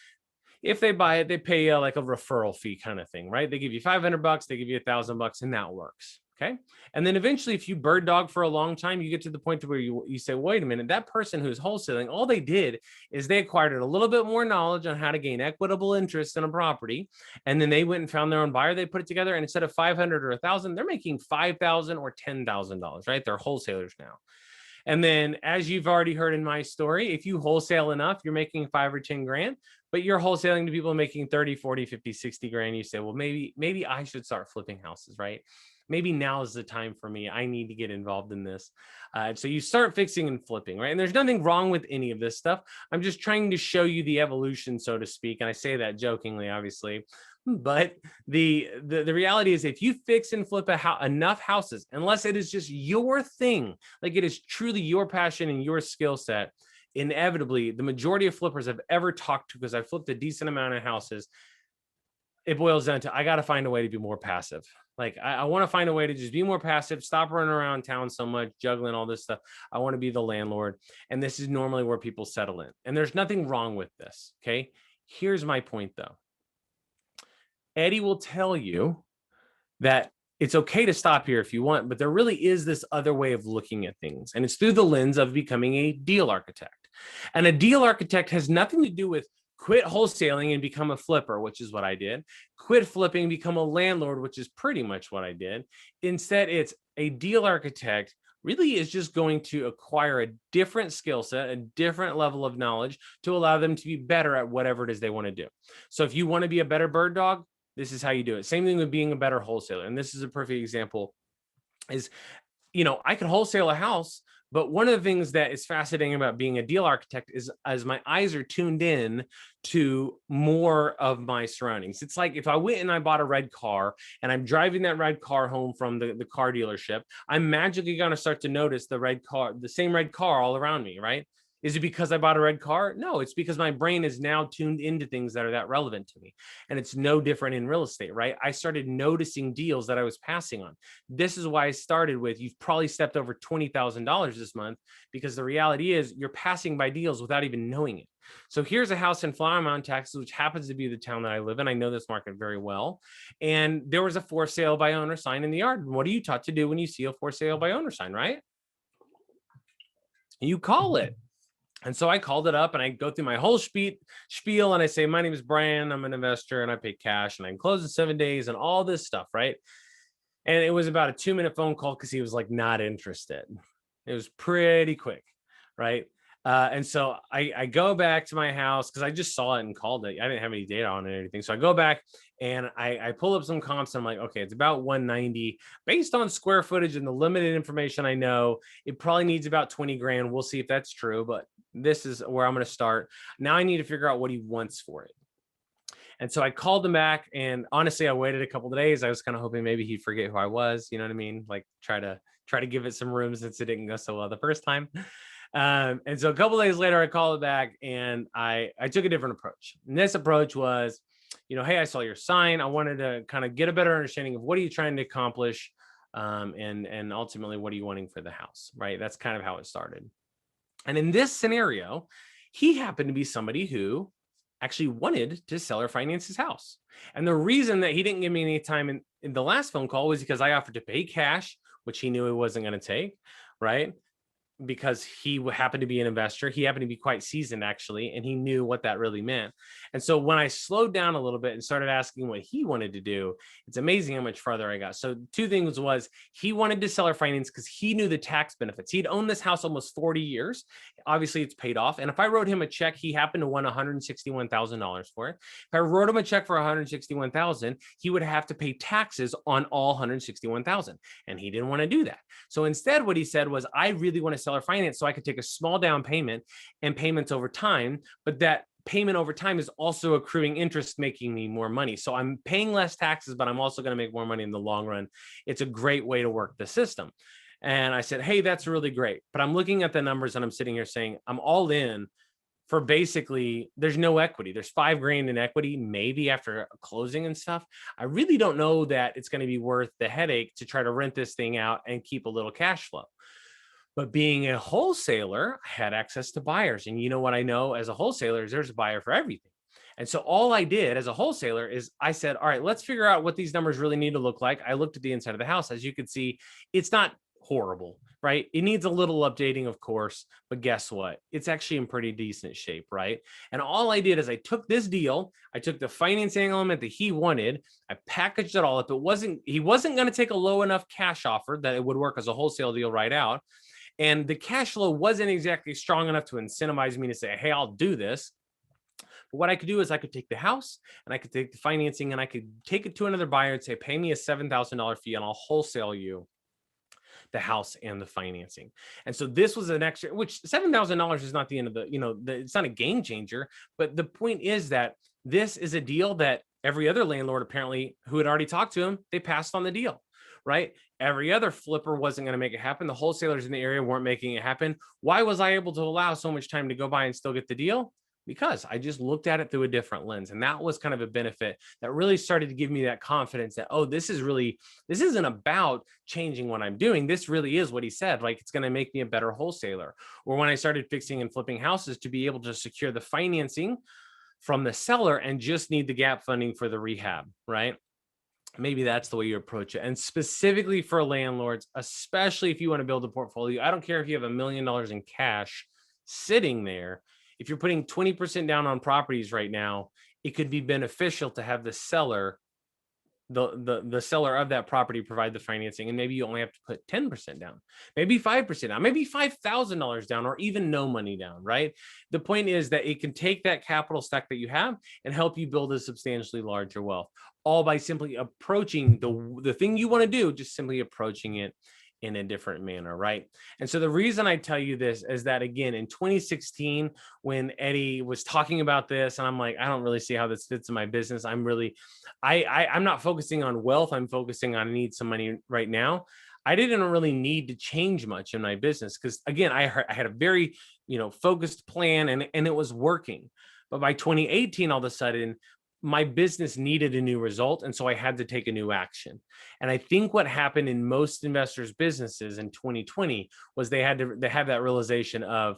If they buy it, they pay you like a referral fee kind of thing, right? They give you $500, they give you $1,000, and that works. Okay. And then eventually, if you bird dog for a long time, you get to the point to where you say, wait a minute, that person who's wholesaling, all they did is they acquired a little bit more knowledge on how to gain equitable interest in a property. And then they went and found their own buyer. They put it together, and instead of 500 or 1,000, they're making $5,000 or $10,000, right? They're wholesalers now. And then, as you've already heard in my story, if you wholesale enough, you're making 5 or 10 grand, but you're wholesaling to people making 30, 40, 50, 60 grand. You say, well, maybe I should start flipping houses, right? Maybe now is the time for me. I need to get involved in this. So you start fixing and flipping, right? And there's nothing wrong with any of this stuff. I'm just trying to show you the evolution, so to speak. And I say that jokingly, obviously. But the reality is, if you fix and flip enough houses, unless it is just your thing, like it is truly your passion and your skill set, inevitably, the majority of flippers I've ever talked to, because I flipped a decent amount of houses, it boils down to, I got to find a way to be more passive. Like, I want to find a way to just be more passive, stop running around town so much, juggling all this stuff. I want to be the landlord. And this is normally where people settle in. And there's nothing wrong with this. Okay. Here's my point, though. Eddie will tell you that it's okay to stop here if you want, but there really is this other way of looking at things. And it's through the lens of becoming a deal architect. And a deal architect has nothing to do with quit wholesaling and become a flipper, which is what I did. Quit flipping, become a landlord, which is pretty much what I did. Instead, it's a deal architect really is just going to acquire a different skill set, a different level of knowledge to allow them to be better at whatever it is they want to do. So if you want to be a better bird dog, this is how you do it. Same thing with being a better wholesaler. And this is a perfect example is, I can wholesale a house, but one of the things that is fascinating about being a deal architect is, as my eyes are tuned in to more of my surroundings. It's like if I went and I bought a red car and I'm driving that red car home from the car dealership, I'm magically going to start to notice the same red car all around me, right? Is it because I bought a red car? No, it's because my brain is now tuned into things that are that relevant to me. And it's no different in real estate, right? I started noticing deals that I was passing on. This is why I started with, you've probably stepped over $20,000 this month, because the reality is you're passing by deals without even knowing it. So here's a house in Flower Mound, Texas, which happens to be the town that I live in. I know this market very well. And there was a for sale by owner sign in the yard. What are you taught to do when you see a for sale by owner sign, right? You call it. And so I called it up and I go through my whole spiel and I say, my name is Brian, I'm an investor and I pay cash and I can close in 7 days and all this stuff, right? And it was about a 2-minute phone call because he was like not interested. It was pretty quick, right? And so I go back to my house because I just saw it and called it. I didn't have any data on it or anything. So I go back and I pull up some comps. And I'm like, okay, it's about 190 based on square footage and the limited information I know. It probably needs about 20 grand. We'll see if that's true, but this is where I'm going to start. Now I need to figure out what he wants for it. And so I called him back, and honestly, I waited a couple of days. I was kind of hoping maybe he'd forget who I was. You know what I mean? Like try to give it some room since it didn't go so well the first time. And so a couple of days later, I called it back and I took a different approach. And this approach was, hey, I saw your sign. I wanted to kind of get a better understanding of what are you trying to accomplish, and ultimately, what are you wanting for the house, right? That's kind of how it started. And in this scenario, he happened to be somebody who actually wanted to sell or finance his house. And the reason that he didn't give me any time in the last phone call was because I offered to pay cash, which he knew he wasn't going to take, right? Because he happened to be an investor. He happened to be quite seasoned, actually, and he knew what that really meant. And so when I slowed down a little bit and started asking what he wanted to do, it's amazing how much farther I got. So two things was, he wanted to sell or finance because he knew the tax benefits. He'd owned this house almost 40 years. Obviously, it's paid off. And if I wrote him a check, he happened to win $161,000 for it. If I wrote him a check for $161,000, he would have to pay taxes on all $161,000. And he didn't want to do that. So instead, what he said was, I really want to sell or finance so I could take a small down payment and payments over time, but that payment over time is also accruing interest, making me more money. So I'm paying less taxes, but I'm also going to make more money in the long run. It's a great way to work the system. And I said, hey, that's really great. But I'm looking at the numbers and I'm sitting here saying, I'm all in for basically, there's no equity. There's $5,000 in equity, maybe after closing and stuff. I really don't know that it's going to be worth the headache to try to rent this thing out and keep a little cash flow. But being a wholesaler, I had access to buyers. And you know what I know as a wholesaler is there's a buyer for everything. And so all I did as a wholesaler is I said, all right, let's figure out what these numbers really need to look like. I looked at the inside of the house. As you can see, it's not horrible, right? It needs a little updating, of course, but guess what? It's actually in pretty decent shape, right? And all I did is I took this deal, I took the financing element that he wanted, I packaged it all up. He wasn't going to take a low enough cash offer that it would work as a wholesale deal right out. And the cash flow wasn't exactly strong enough to incentivize me to say, hey, I'll do this. But what I could do is I could take the house and I could take the financing and I could take it to another buyer and say, pay me a $7,000 fee and I'll wholesale you the house and the financing. And so this was an extra, which $7,000 is not the end of it's not a game changer. But the point is that this is a deal that every other landlord apparently who had already talked to him, they passed on the deal, right? Every other flipper wasn't going to make it happen. The wholesalers in the area weren't making it happen. Why was I able to allow so much time to go by and still get the deal? Because I just looked at it through a different lens. And that was kind of a benefit that really started to give me that confidence that, oh, this isn't about changing what I'm doing. This really is what he said. Like, it's going to make me a better wholesaler. Or when I started fixing and flipping houses to be able to secure the financing from the seller and just need the gap funding for the rehab, right? Maybe that's the way you approach it. And specifically for landlords, especially if you want to build a portfolio, I don't care if you have $1 million in cash sitting there. If you're putting 20% down on properties right now, it could be beneficial to have the seller, the seller of that property provide the financing. And maybe you only have to put 10% down, maybe 5% down, maybe $5,000 down, or even no money down, right? The point is that it can take that capital stack that you have and help you build a substantially larger wealth, all by simply approaching the thing you want to do, just simply approaching it in a different manner, right? And so the reason I tell you this is that, again, in 2016, when Eddie was talking about this, and I'm like, I don't really see how this fits in my business. I'm not focusing on wealth. I'm focusing on, I need some money right now. I didn't really need to change much in my business because, again, I had a very, focused plan and it was working. But by 2018, all of a sudden, my business needed a new result. And so I had to take a new action. And I think what happened in most investors' businesses in 2020 was they have that realization of,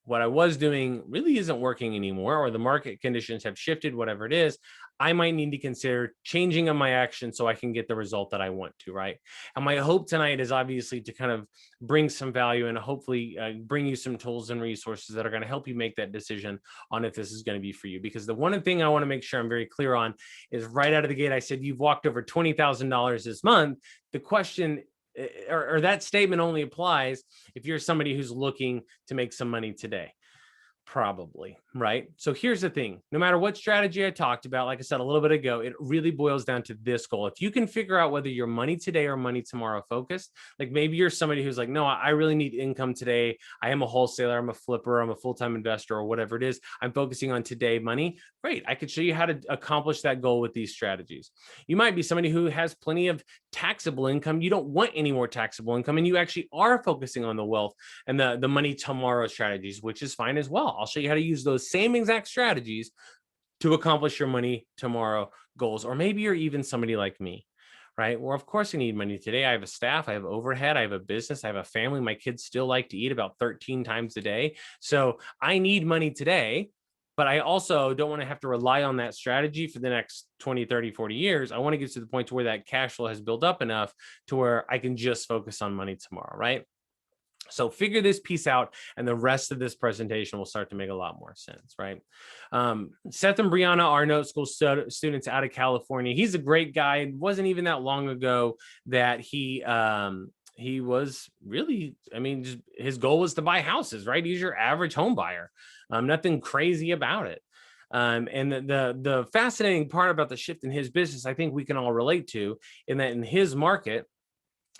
what I was doing really isn't working anymore, or the market conditions have shifted, whatever it is. I might need to consider changing on my action so I can get the result that I want to, right? And my hope tonight is obviously to kind of bring some value and hopefully bring you some tools and resources that are going to help you make that decision on if this is going to be for you. Because the one thing I want to make sure I'm very clear on is right out of the gate, I said, you've walked over $20,000 this month. The question or that statement only applies if you're somebody who's looking to make some money today. Probably, right? So here's the thing. No matter what strategy I talked about, like I said a little bit ago, it really boils down to this goal. If you can figure out whether you're money today or money tomorrow focused, like maybe you're somebody who's like, no, I really need income today. I am a wholesaler, I'm a flipper, I'm a full-time investor, or whatever it is. I'm focusing on today money. Great. I could show you how to accomplish that goal with these strategies. You might be somebody who has plenty of taxable income. You don't want any more taxable income, and you actually are focusing on the wealth and the money tomorrow strategies, which is fine as well. I'll show you how to use those same exact strategies to accomplish your money tomorrow goals. Or maybe you're even somebody like me, right? Well, of course I need money today. I have a staff, I have overhead, I have a business, I have a family. My kids still like to eat about 13 times a day. So I need money today. but I also don't want to have to rely on that strategy for the next 20, 30, 40 years. I want to get to the point to where that cash flow has built up enough to where I can just focus on money tomorrow, right? So figure this piece out, and the rest of this presentation will start to make a lot more sense, right? Seth and Brianna are NoteSchool students out of California. He's a great guy. It wasn't even that long ago that he was really, I mean, just, his goal was to buy houses, right? He's your average home buyer. Nothing crazy about it. And the fascinating part about the shift in his business, I think we can all relate to, in that in his market,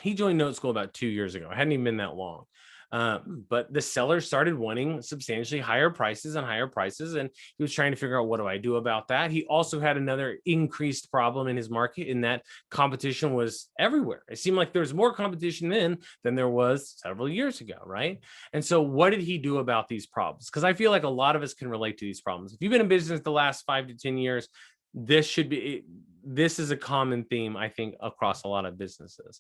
he joined NoteSchool about 2 years ago. It hadn't even been that long. But the seller started wanting substantially higher prices, and he was trying to figure out, what do I do about that? He also had another increased problem in his market, in that competition was everywhere. It seemed like there was more competition then than there was several years ago, right? And so what did he do about these problems? Because I feel like a lot of us can relate to these problems. If you've been in business the last 5 to 10 years, this is a common theme, I think, across a lot of businesses.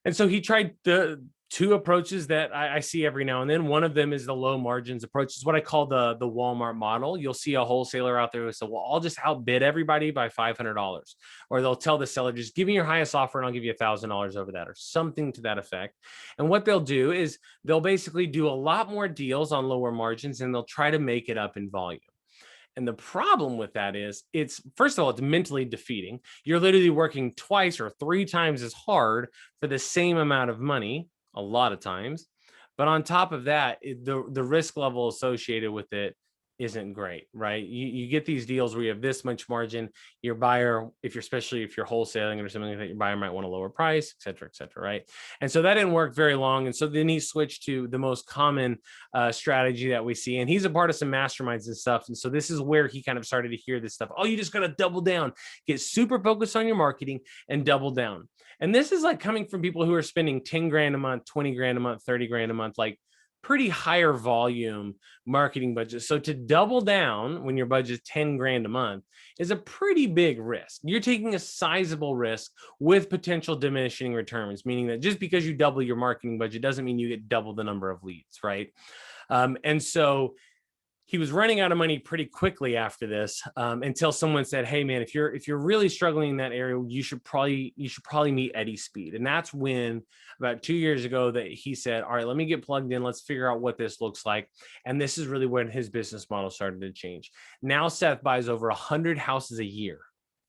And so he tried the 2 approaches that I see every now and then. One of them is the low margins approach. It's what I call the Walmart model. You'll see a wholesaler out there who says, well, I'll just outbid everybody by $500. Or they'll tell the seller, just give me your highest offer and I'll give you $1,000 over that, or something to that effect. And what they'll do is they'll basically do a lot more deals on lower margins, and they'll try to make it up in volume. And the problem with that is, it's, first of all, it's mentally defeating. You're literally working 2 or 3 times as hard for the same amount of money, a lot of times. But on top of that, the risk level associated with it isn't great, right? You get these deals where you have this much margin. Your buyer, especially if you're wholesaling or something like that, your buyer might want a lower price, et cetera, right? And so that didn't work very long. And so then he switched to the most common strategy that we see. And he's a part of some masterminds and stuff. And so this is where he kind of started to hear this stuff. Oh, you just got to double down, get super focused on your marketing and double down. And this is like coming from people who are spending 10 grand a month, 20 grand a month, 30 grand a month, like pretty higher volume marketing budget. So to double down when your budget is 10 grand a month is a pretty big risk. You're taking a sizable risk with potential diminishing returns, meaning that just because you double your marketing budget doesn't mean you get double the number of leads, right? And so he was running out of money pretty quickly after this, until someone said, hey man, if you're really struggling in that area, you should probably meet Eddie Speed. And that's when, about 2 years ago, that he said, all right, let me get plugged in. Let's figure out what this looks like. And this is really when his business model started to change. Now Seth buys over 100 houses a year.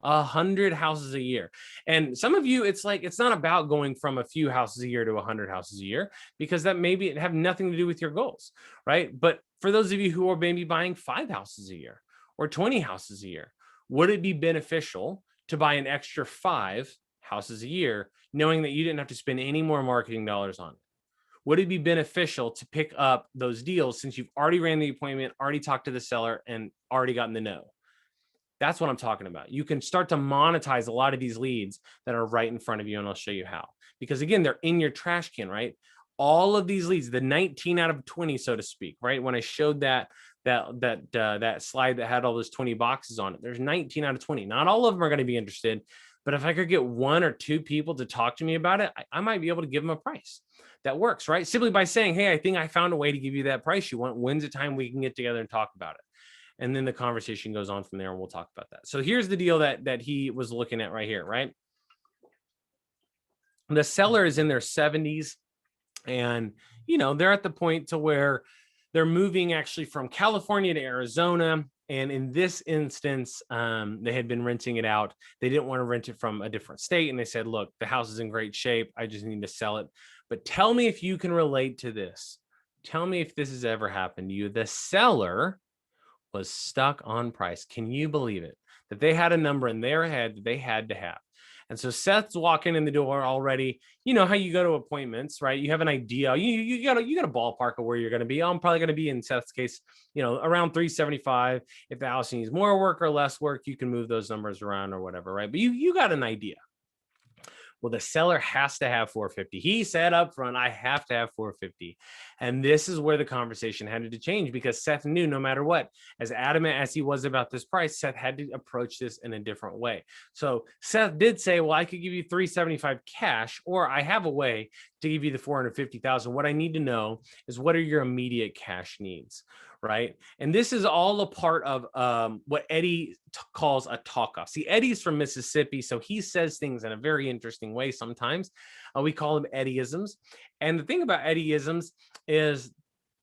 100 houses a year. And some of you, it's like, it's not about going from a few houses a year to 100 houses a year, because that maybe have nothing to do with your goals, right? But for those of you who are maybe buying 5 houses a year or 20 houses a year, would it be beneficial to buy an extra 5 houses a year, knowing that you didn't have to spend any more marketing dollars on it? Would it be beneficial to pick up those deals since you've already ran the appointment, already talked to the seller, and already gotten the no? That's what I'm talking about. You can start to monetize a lot of these leads that are right in front of you, and I'll show you how. Because again, they're in your trash can, right? All of these leads, the 19 out of 20, so to speak, right? When I showed that slide that had all those 20 boxes on it, there's 19 out of 20. Not all of them are going to be interested, but if I could get 1 or 2 people to talk to me about it, I might be able to give them a price that works, right? Simply by saying, hey, I think I found a way to give you that price you want. When's the time we can get together and talk about it? And then the conversation goes on from there, and we'll talk about that. So here's the deal that he was looking at right here, right? The seller is in their 70s, and they're at the point to where they're moving actually from California to Arizona. And in this instance, they had been renting it out. They didn't want to rent it from a different state. And they said, look, the house is in great shape. I just need to sell it. But tell me if you can relate to this. Tell me if this has ever happened to you. The seller was stuck on price. Can you believe it? That they had a number in their head that they had to have. And so Seth's walking in the door already. You know how you go to appointments, right? You have an idea. You got a ballpark of where you're going to be. I'm probably going to be, in Seth's case, around 375. If the house needs more work or less work, you can move those numbers around or whatever, right? But you got an idea. Well, the seller has to have 450. He said up front, I have to have 450. And this is where the conversation had to change, because Seth knew no matter what, as adamant as he was about this price, Seth had to approach this in a different way. So Seth did say, well, I could give you 375 cash, or I have a way to give you the 450,000. What I need to know is, what are your immediate cash needs, right? And this is all a part of what Eddie calls a talk off. See, Eddie's from Mississippi, so he says things in a very interesting way sometimes. We call them Eddieisms. And the thing about Eddieisms is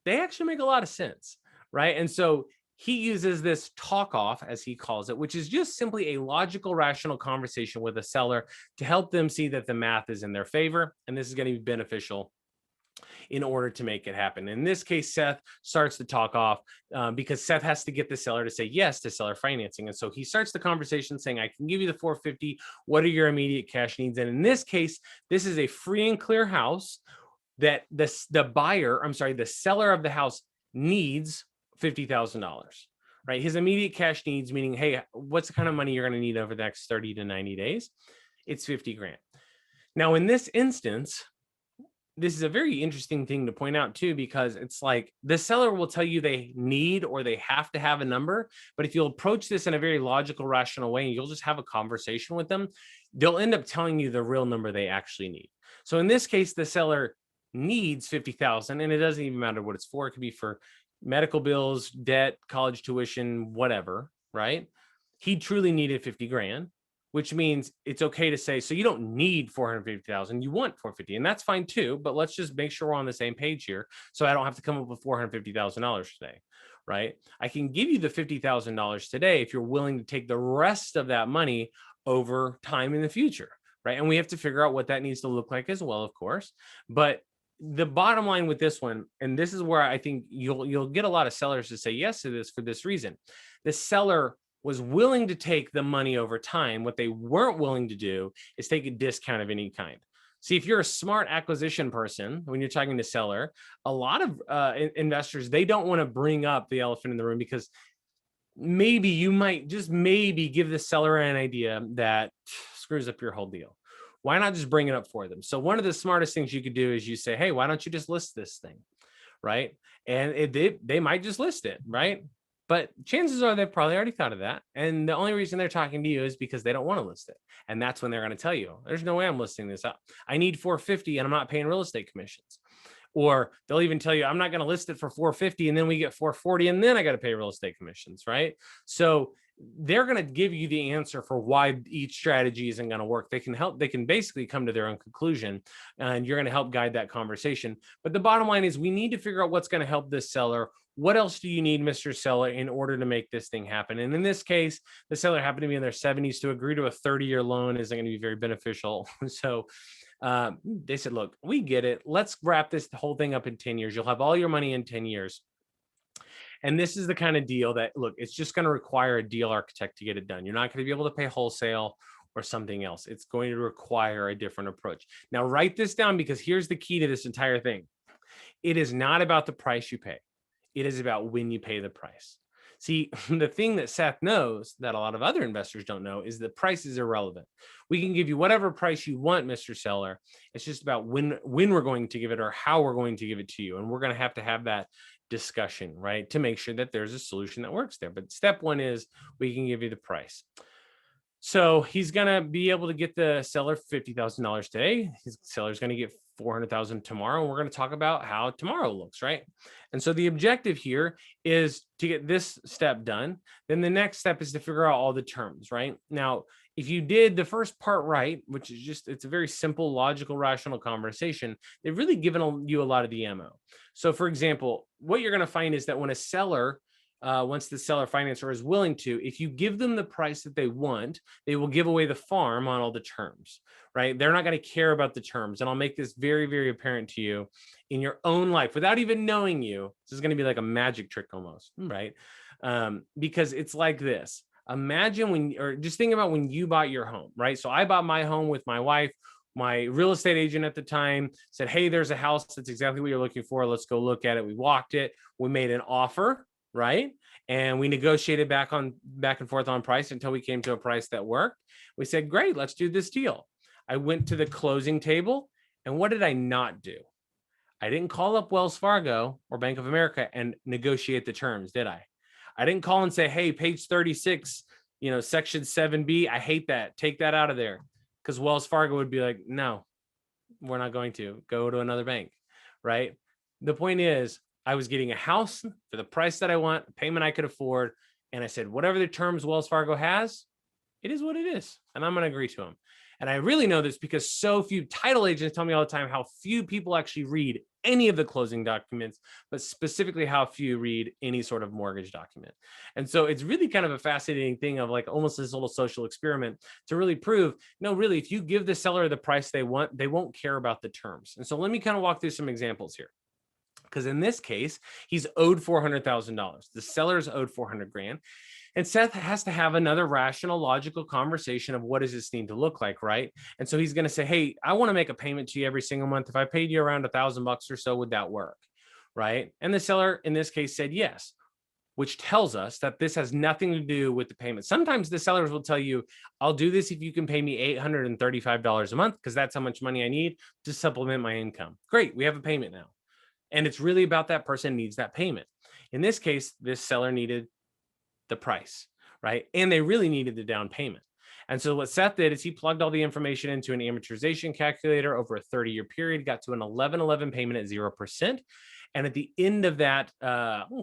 they actually make a lot of sense, right? And so he uses this talk off, as he calls it, which is just simply a logical, rational conversation with a seller to help them see that the math is in their favor. And this is going to be beneficial in order to make it happen. In this case, Seth starts to talk off because Seth has to get the seller to say yes to seller financing. And so he starts the conversation saying, I can give you the 450. What are your immediate cash needs? And in this case, this is a free and clear house that the seller of the house needs $50,000. Right? His immediate cash needs, meaning, hey, what's the kind of money you're going to need over the next 30 to 90 days? It's 50 grand. Now, in this instance, this is a very interesting thing to point out too, because it's like the seller will tell you they need or they have to have a number, but if you'll approach this in a very logical, rational way, and you'll just have a conversation with them, they'll end up telling you the real number they actually need. So in this case, the seller needs 50,000, and it doesn't even matter what it's for. It could be for medical bills, debt, college tuition, whatever, right? He truly needed 50 grand. Which means it's okay to say, so you don't need 450,000, you want 450, and that's fine too, but let's just make sure we're on the same page here. So I don't have to come up with $450,000 today, right? I can give you the $50,000 today if you're willing to take the rest of that money over time in the future, right? And we have to figure out what that needs to look like as well, of course. But the bottom line with this one, and this is where I think you'll get a lot of sellers to say yes to this for this reason. The seller was willing to take the money over time. What they weren't willing to do is take a discount of any kind. See, if you're a smart acquisition person, when you're talking to seller, a lot of investors, they don't want to bring up the elephant in the room because maybe you might just maybe give the seller an idea that screws up your whole deal. Why not just bring it up for them? So one of the smartest things you could do is you say, hey, why don't you just list this thing, right? And they might just list it, right? But chances are they've probably already thought of that. And the only reason they're talking to you is because they don't want to list it. And that's when they're going to tell you, there's no way I'm listing this up. I need 450 and I'm not paying real estate commissions. Or they'll even tell you, I'm not going to list it for 450 and then we get 440 and then I got to pay real estate commissions, right? So they're going to give you the answer for why each strategy isn't going to work. They can basically come to their own conclusion, and you're going to help guide that conversation. But the bottom line is we need to figure out what's going to help this seller. What else do you need, Mr. Seller, in order to make this thing happen? And in this case, the seller happened to be in their 70s. To agree to a 30-year loan isn't going to be very beneficial. So they said, look, we get it. Let's wrap this whole thing up in 10 years. You'll have all your money in 10 years. And this is the kind of deal that, look, it's just going to require a deal architect to get it done. You're not going to be able to pay wholesale or something else. It's going to require a different approach. Now, write this down because here's the key to this entire thing. It is not about the price you pay. It is about when you pay the price. See, the thing that Seth knows that a lot of other investors don't know is the price is irrelevant. We can give you whatever price you want, Mr. Seller. It's just about when we're going to give it or how we're going to give it to you. And we're going to have that discussion, right, to make sure that there's a solution that works there. But step one is we can give you the price. So he's going to be able to get the seller $50,000 today. His seller's going to get $400,000 tomorrow. And we're going to talk about how tomorrow looks, right? And so the objective here is to get this step done. Then the next step is to figure out all the terms, right? Now, if you did the first part right, which is just, it's a very simple, logical, rational conversation, they've really given you a lot of the ammo. So for example, what you're going to find is that when a seller, once the seller financer is willing to, if you give them the price that they want, they will give away the farm on all the terms, right? They're not going to care about the terms. And I'll make this very, very apparent to you in your own life without even knowing you. This is going to be like a magic trick almost, right? Because it's like this. Imagine just think about when you bought your home, right? So I bought my home with my wife. My real estate agent at the time said, hey, there's a house that's exactly what you're looking for. Let's go look at it. We walked it. We made an offer, right? And we negotiated back and forth on price until we came to a price that worked. We said, great, let's do this deal. I went to the closing table. And what did I not do? I didn't call up Wells Fargo or Bank of America and negotiate the terms, did I? I didn't call and say, hey, page 36, section 7B, I hate that. Take that out of there. Because Wells Fargo would be like, no, we're not going to. Go to another bank, right? The point is, I was getting a house for the price that I want, a payment I could afford. And I said, whatever the terms Wells Fargo has, it is what it is. And I'm going to agree to them. And I really know this because so few title agents tell me all the time how few people actually read any of the closing documents, but specifically how few read any sort of mortgage document. And so it's really kind of a fascinating thing of like almost this little social experiment to really prove, no, really, if you give the seller the price they want, they won't care about the terms. And so let me kind of walk through some examples here. Because in this case, he's owed $400,000. The seller's owed 400 grand. And Seth has to have another rational, logical conversation of what does this need to look like, right? And so he's going to say, hey, I want to make a payment to you every single month. If I paid you around $1,000 or so, would that work? Right? And the seller in this case said yes, which tells us that this has nothing to do with the payment. Sometimes the sellers will tell you, I'll do this if you can pay me $835 a month, because that's how much money I need to supplement my income. Great, we have a payment now. And it's really about that person needs that payment. In this case, this seller needed the price, right? And they really needed the down payment. And so what Seth did is he plugged all the information into an amortization calculator over a 30-year period, got to an 1111 payment at 0%. And at the end of that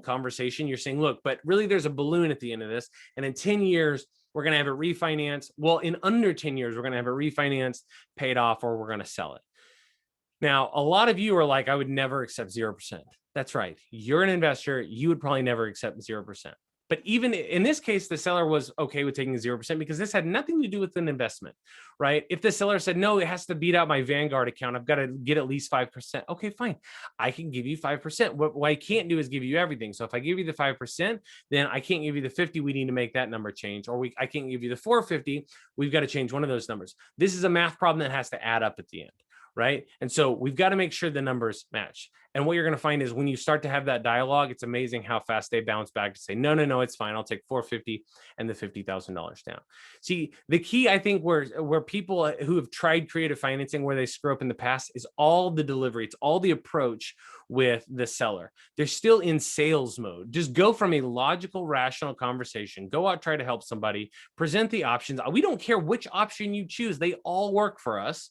conversation, you're saying, look, but really there's a balloon at the end of this. And in 10 years, we're going to have it refinanced. Well, in under 10 years, we're going to have it refinanced, paid off, or we're going to sell it. Now, a lot of you are like, I would never accept 0%. That's right. You're an investor. You would probably never accept 0%. But even in this case, the seller was okay with taking 0% because this had nothing to do with an investment, right? If the seller said, no, it has to beat out my Vanguard account, I've got to get at least 5%. Okay, fine. I can give you 5%. What I can't do is give you everything. So if I give you the 5%, then I can't give you the 50. We need to make that number change. Or I can't give you the 450. We've got to change one of those numbers. This is a math problem that has to add up at the end. Right. And so we've got to make sure the numbers match. And what you're going to find is when you start to have that dialogue, it's amazing how fast they bounce back to say, no, it's fine. I'll take 450 and the $50,000 down. See, the key, I think, where people who have tried creative financing, where they screw up in the past, is all the delivery. It's all the approach with the seller. They're still in sales mode. Just go from a logical, rational conversation, go out, try to help somebody, present the options. We don't care which option you choose. They all work for us.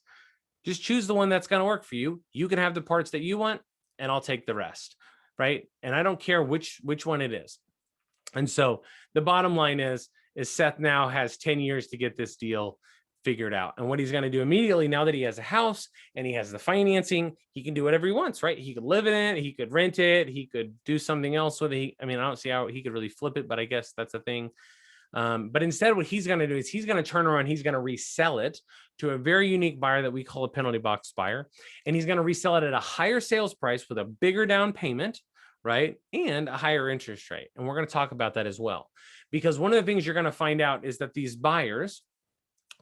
Just choose the one that's going to work for you. You can have the parts that you want, and I'll take the rest, right? And I don't care which one it is. And so the bottom line is Seth now has 10 years to get this deal figured out. And what he's going to do immediately, now that he has a house and he has the financing, he can do whatever he wants, right? He could live in it, he could rent it, he could do something else with it. I don't see how he could really flip it, but I guess that's a thing. But instead, what he's going to do is he's going to turn around, he's going to resell it to a very unique buyer that we call a penalty box buyer. And he's going to resell it at a higher sales price with a bigger down payment, right? And a higher interest rate. And we're going to talk about that as well. Because one of the things you're going to find out is that these buyers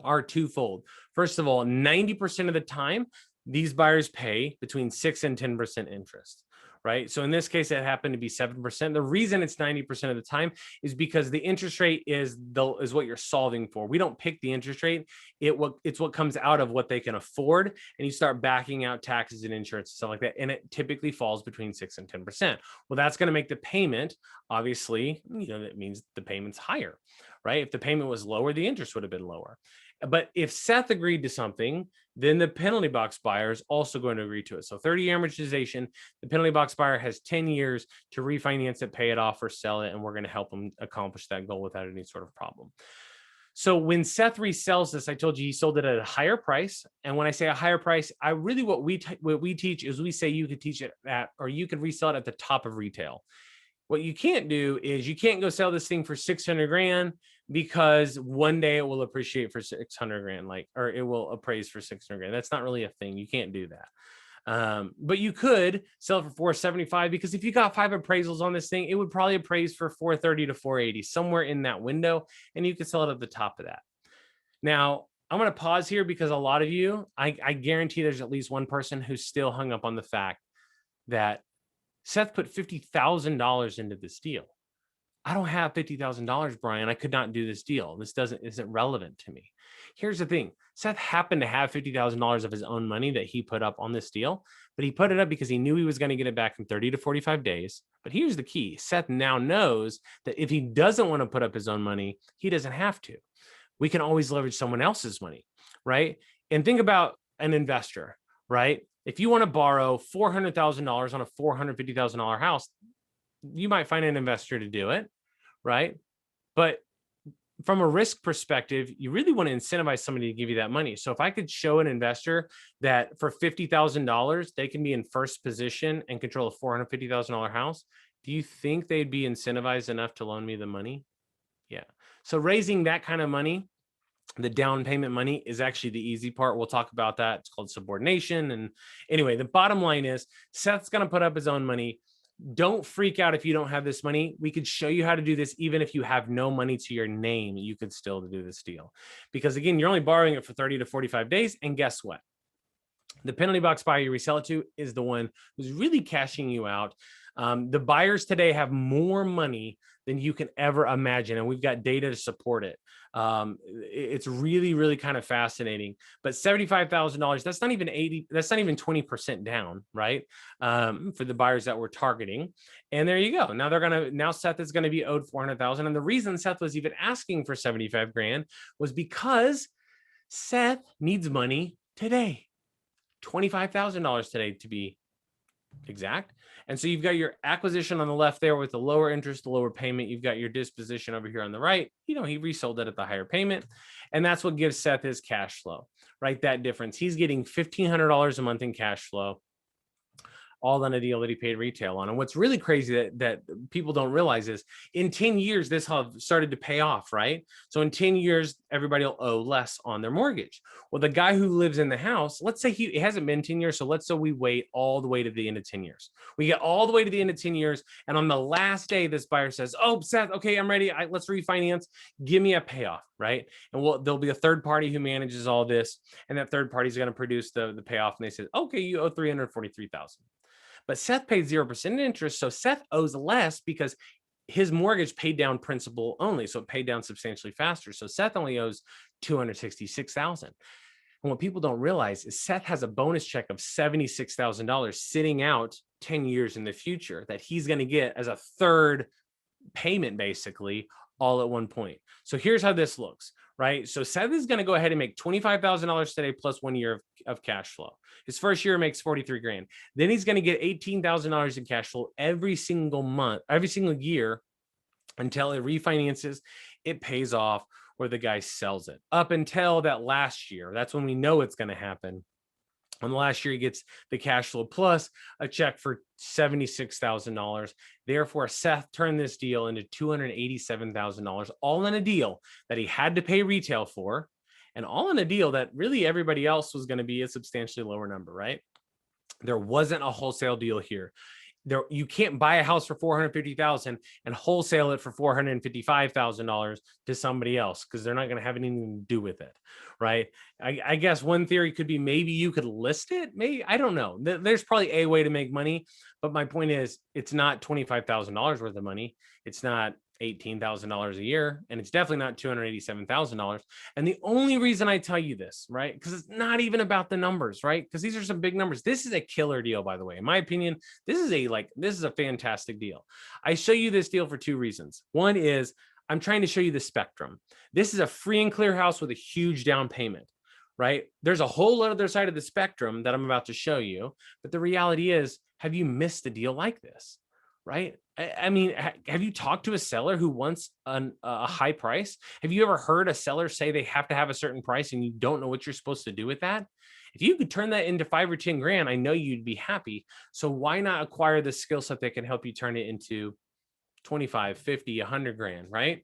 are twofold. First of all, 90% of the time, these buyers pay between 6 and 10% interest. Right. So in this case, it happened to be 7%. The reason it's 90% of the time is because the interest rate is what you're solving for. We don't pick the interest rate. It's what comes out of what they can afford. And you start backing out taxes and insurance and stuff like that. And it typically falls between 6 and 10%. Well, that's going to make the payment, obviously, that means the payment's higher, right? If the payment was lower, the interest would have been lower. But if Seth agreed to something, then the penalty box buyer is also going to agree to it. So 30-year amortization, the penalty box buyer has 10 years to refinance it, pay it off, or sell it. And we're going to help them accomplish that goal without any sort of problem. So when Seth resells this, I told you he sold it at a higher price. And when I say a higher price, what we teach is we say you could teach it at, or you could resell it at the top of retail. What you can't do is you can't go sell this thing for 600 grand because one day it will appreciate for 600 grand, or it will appraise for 600 grand. That's not really a thing. You can't do that. But you could sell it for 475 because if you got 5 appraisals on this thing, it would probably appraise for 430 to 480, somewhere in that window. And you could sell it at the top of that. Now, I'm going to pause here because a lot of you, I guarantee there's at least one person who's still hung up on the fact that Seth put $50,000 into this deal. I don't have $50,000, Brian. I could not do this deal. This isn't relevant to me. Here's the thing. Seth happened to have $50,000 of his own money that he put up on this deal, but he put it up because he knew he was going to get it back in 30 to 45 days. But here's the key. Seth now knows that if he doesn't want to put up his own money, he doesn't have to. We can always leverage someone else's money, right? And think about an investor, right? If you want to borrow $400,000 on a $450,000 house, you might find an investor to do it, right? But from a risk perspective, you really want to incentivize somebody to give you that money. So if I could show an investor that for $50,000, they can be in first position and control a $450,000 house, do you think they'd be incentivized enough to loan me the money? Yeah. So raising that kind of money, the down payment money, is actually the easy part. We'll talk about that. It's called subordination. And anyway, the bottom line is Seth's going to put up his own money. Don't freak out if you don't have this money. We could show you how to do this. Even if you have no money to your name, you could still do this deal, because again, you're only borrowing it for 30 to 45 days. And guess what? The penalty box buyer you resell it to is the one who's really cashing you out. The buyers today have more money than you can ever imagine, and we've got data to support it. It's really, really kind of fascinating. But $75,000, that's not even 80, that's not even 20% down, right? For the buyers that we're targeting. And there you go. Now Seth is going to be owed 400,000. And the reason Seth was even asking for 75 grand was because Seth needs money today. $25,000 today, to be exact. And so you've got your acquisition on the left there with the lower interest, the lower payment. You've got your disposition over here on the right. You know, he resold it at the higher payment. And that's what gives Seth his cash flow, right? That difference. He's getting $1,500 a month in cash flow, all on a deal that he paid retail on. And what's really crazy that people don't realize is in 10 years, this have started to pay off, right? So in 10 years, everybody will owe less on their mortgage. Well, the guy who lives in the house, let's say it hasn't been 10 years. So let's say we wait all the way to the end of 10 years. We get all the way to the end of 10 years. And on the last day, this buyer says, oh, Seth, okay, I'm ready. Let's refinance. Give me a payoff, right? And there'll be a third party who manages all this. And that third party is going to produce the payoff. And they say, okay, you owe $343,000. But Seth paid 0% interest. So Seth owes less because his mortgage paid down principal only. So it paid down substantially faster. So Seth only owes $266,000. And what people don't realize is Seth has a bonus check of $76,000 sitting out 10 years in the future that he's going to get as a third payment, basically, all at one point. So here's how this looks, right? So Seth is going to go ahead and make $25,000 today plus 1 year of cash flow. His first year makes 43 grand. Then he's going to get $18,000 in cash flow every single month, every single year until it refinances, it pays off, or the guy sells it. Up until that last year, that's when we know it's going to happen. And the last year, he gets the cash flow plus a check for $76,000. Therefore, Seth turned this deal into $287,000, all in a deal that he had to pay retail for, and all in a deal that really everybody else was going to be a substantially lower number, right? There wasn't a wholesale deal here. You can't buy a house for $450,000 and wholesale it for $455,000 to somebody else, because they're not going to have anything to do with it, right? I guess one theory could be maybe you could list it. Maybe, I don't know. There's probably a way to make money, but my point is it's not $25,000 worth of money. It's not $18,000 a year, and it's definitely not $287,000. And the only reason I tell you this, right, because it's not even about the numbers, right? Because these are some big numbers. This is a killer deal, by the way. In my opinion, this is a fantastic deal. I show you this deal for two reasons. One is I'm trying to show you the spectrum. This is a free and clear house with a huge down payment, right? There's a whole other side of the spectrum that I'm about to show you. But the reality is, have you missed a deal like this? Right? I mean, have you talked to a seller who wants a high price? Have you ever heard a seller say they have to have a certain price and you don't know what you're supposed to do with that? If you could turn that into 5 or 10 grand, I know you'd be happy. So why not acquire the skill set that can help you turn it into 25, 50, 100 grand, right?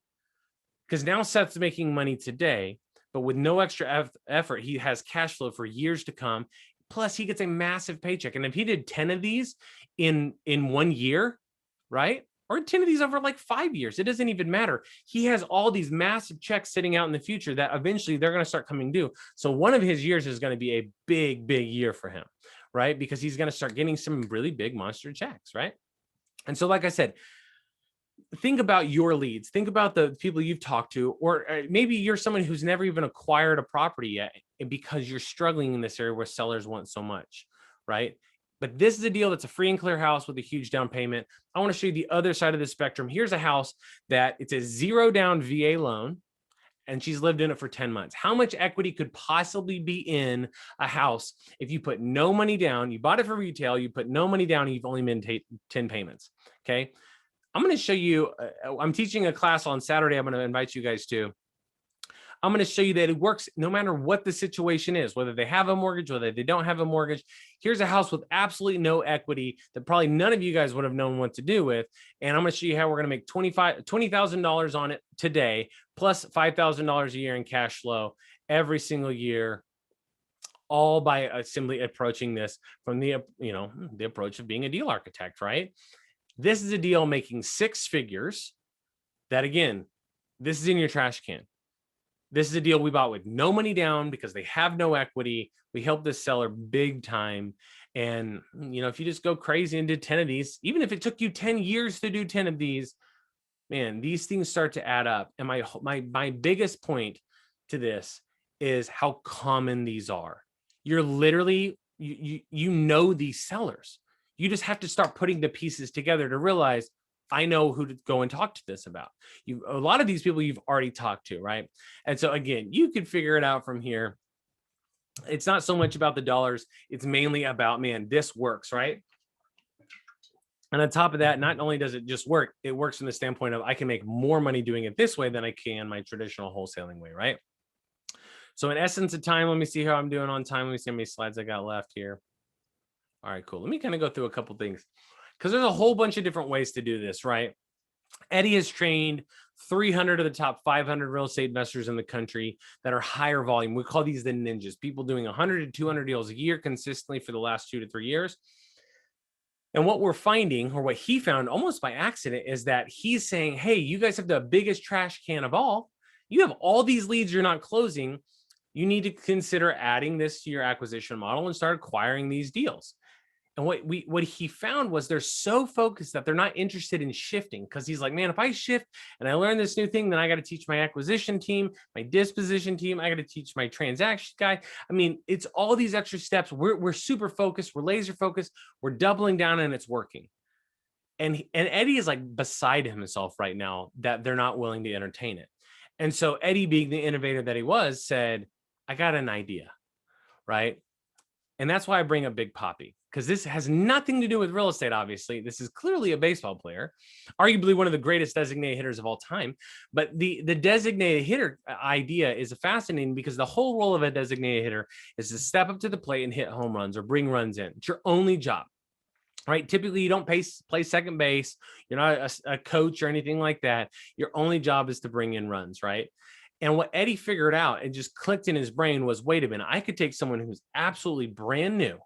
Because now Seth's making money today, but with no extra effort, he has cash flow for years to come. Plus, he gets a massive paycheck. And if he did 10 of these in 1 year, right? Or 10 of these over like 5 years. It doesn't even matter. He has all these massive checks sitting out in the future that eventually they're going to start coming due. So one of his years is going to be a big, big year for him, right? Because he's going to start getting some really big monster checks, right? And so, like I said, think about your leads. Think about the people you've talked to, or maybe you're someone who's never even acquired a property yet because you're struggling in this area where sellers want so much, right? But this is a deal that's a free and clear house with a huge down payment. I want to show you the other side of the spectrum. Here's a house that it's a 0 down VA loan and she's lived in it for 10 months. How much equity could possibly be in a house if you put no money down, you bought it for retail, you put no money down, and you've only made 10 payments, okay? I'm going to show you, I'm teaching a class on Saturday I'm going to invite you guys to. I'm going to show you that it works no matter what the situation is, whether they have a mortgage, whether they don't have a mortgage. Here's a house with absolutely no equity that probably none of you guys would have known what to do with. And I'm going to show you how we're going to make $20,000 on it today, plus $5,000 a year in cash flow every single year, all by simply approaching this from the, the approach of being a deal architect, right? This is a deal making 6 figures that, again, this is in your trash can. This is a deal we bought with no money down because they have no equity. We helped this seller big time. And, if you just go crazy and did 10 of these, even if it took you 10 years to do 10 of these, man, these things start to add up. And my biggest point to this is how common these are. You're literally, you know these sellers. You just have to start putting the pieces together to realize, I know who to go and talk to this about. A lot of these people you've already talked to, right? And so again, you can figure it out from here. It's not so much about the dollars. It's mainly about, man, this works, right? And on top of that, not only does it just work, it works from the standpoint of I can make more money doing it this way than I can my traditional wholesaling way, right? So in essence of time, let me see how I'm doing on time. Let me see how many slides I got left here. All right, cool. Let me kind of go through a couple things, because there's a whole bunch of different ways to do this, right? Eddie has trained 300 of the top 500 real estate investors in the country that are higher volume. We call these the ninjas, people doing 100 to 200 deals a year consistently for the last 2 to 3 years. And what we're finding, or what he found almost by accident, is that he's saying, hey, you guys have the biggest trash can of all. You have all these leads you're not closing. You need to consider adding this to your acquisition model and start acquiring these deals. And what he found was they're so focused that they're not interested in shifting, because he's like, man, if I shift and I learn this new thing, then I got to teach my acquisition team, my disposition team, I got to teach my transaction guy. I mean, it's all these extra steps. We're super focused. We're laser focused. We're doubling down, and it's working. And Eddie is like beside himself right now that they're not willing to entertain it. And so Eddie, being the innovator that he was, said, I got an idea, right? And that's why I bring up Big Papi, because this has nothing to do with real estate, obviously. This is clearly a baseball player, arguably one of the greatest designated hitters of all time. But the designated hitter idea is fascinating, because the whole role of a designated hitter is to step up to the plate and hit home runs or bring runs in. It's your only job, right? Typically, you don't play second base. You're not a coach or anything like that. Your only job is to bring in runs, right? And what Eddie figured out and just clicked in his brain was, wait a minute, I could take someone who's absolutely brand new,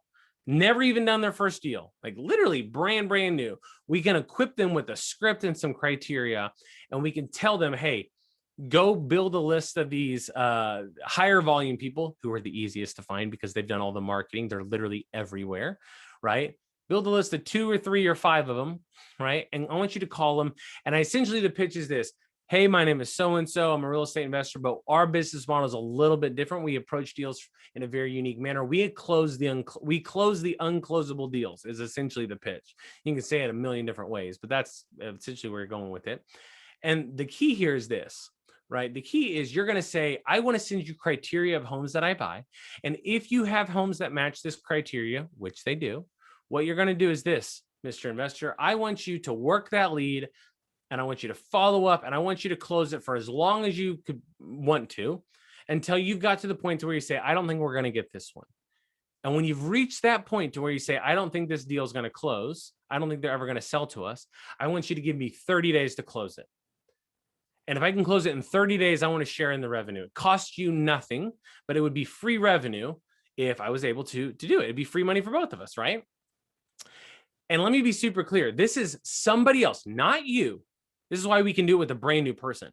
never even done their first deal, like literally brand new. We can equip them with a script and some criteria, and we can tell them, hey, go build a list of these higher volume people who are the easiest to find because they've done all the marketing. They're literally everywhere, right? Build a list of 2 or 3 or 5 of them, right? And I want you to call them. And essentially the pitch is this. Hey, my name is so-and-so. I'm a real estate investor, but our business model is a little bit different. We approach deals in a very unique manner. We close the unclosable deals is essentially the pitch. You can say it a million different ways, but that's essentially where you're going with it. And the key here is this, right? The key is you're going to say, I want to send you criteria of homes that I buy. And if you have homes that match this criteria, which they do, what you're going to do is this, Mr. Investor, I want you to work that lead, and I want you to follow up, and I want you to close it for as long as you could want to, until you've got to the point to where you say, I don't think we're going to get this one. And when you've reached that point to where you say, I don't think this deal is going to close, I don't think they're ever going to sell to us, I want you to give me 30 days to close it. And if I can close it in 30 days, I want to share in the revenue. It costs you nothing, but it would be free revenue if I was able to do it. It'd be free money for both of us, right? And let me be super clear. This is somebody else, not you. This is why we can do it with a brand new person.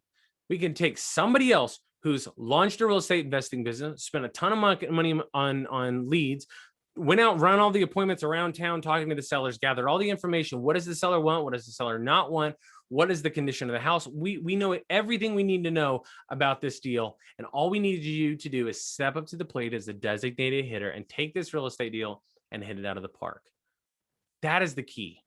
We can take somebody else who's launched a real estate investing business, spent a ton of money on leads, went out, run all the appointments around town, talking to the sellers, gathered all the information. What does the seller want? What does the seller not want? What is the condition of the house? We know everything we need to know about this deal. And all we need you to do is step up to the plate as a designated hitter and take this real estate deal and hit it out of the park. That is the key.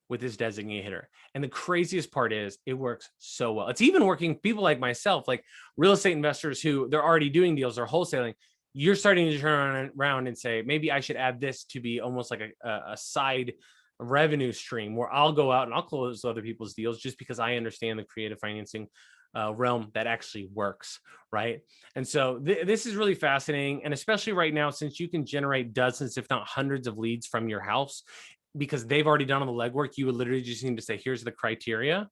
with this designated hitter. And the craziest part is it works so well. It's even working people like myself, like real estate investors who they're already doing deals, they're wholesaling. You're starting to turn around and say, maybe I should add this to be almost like a side revenue stream where I'll go out and I'll close other people's deals just because I understand the creative financing realm that actually works, right? And so this is really fascinating. And especially right now, since you can generate dozens, if not hundreds of leads from your house, because they've already done all the legwork, you would literally just need to say, here's the criteria.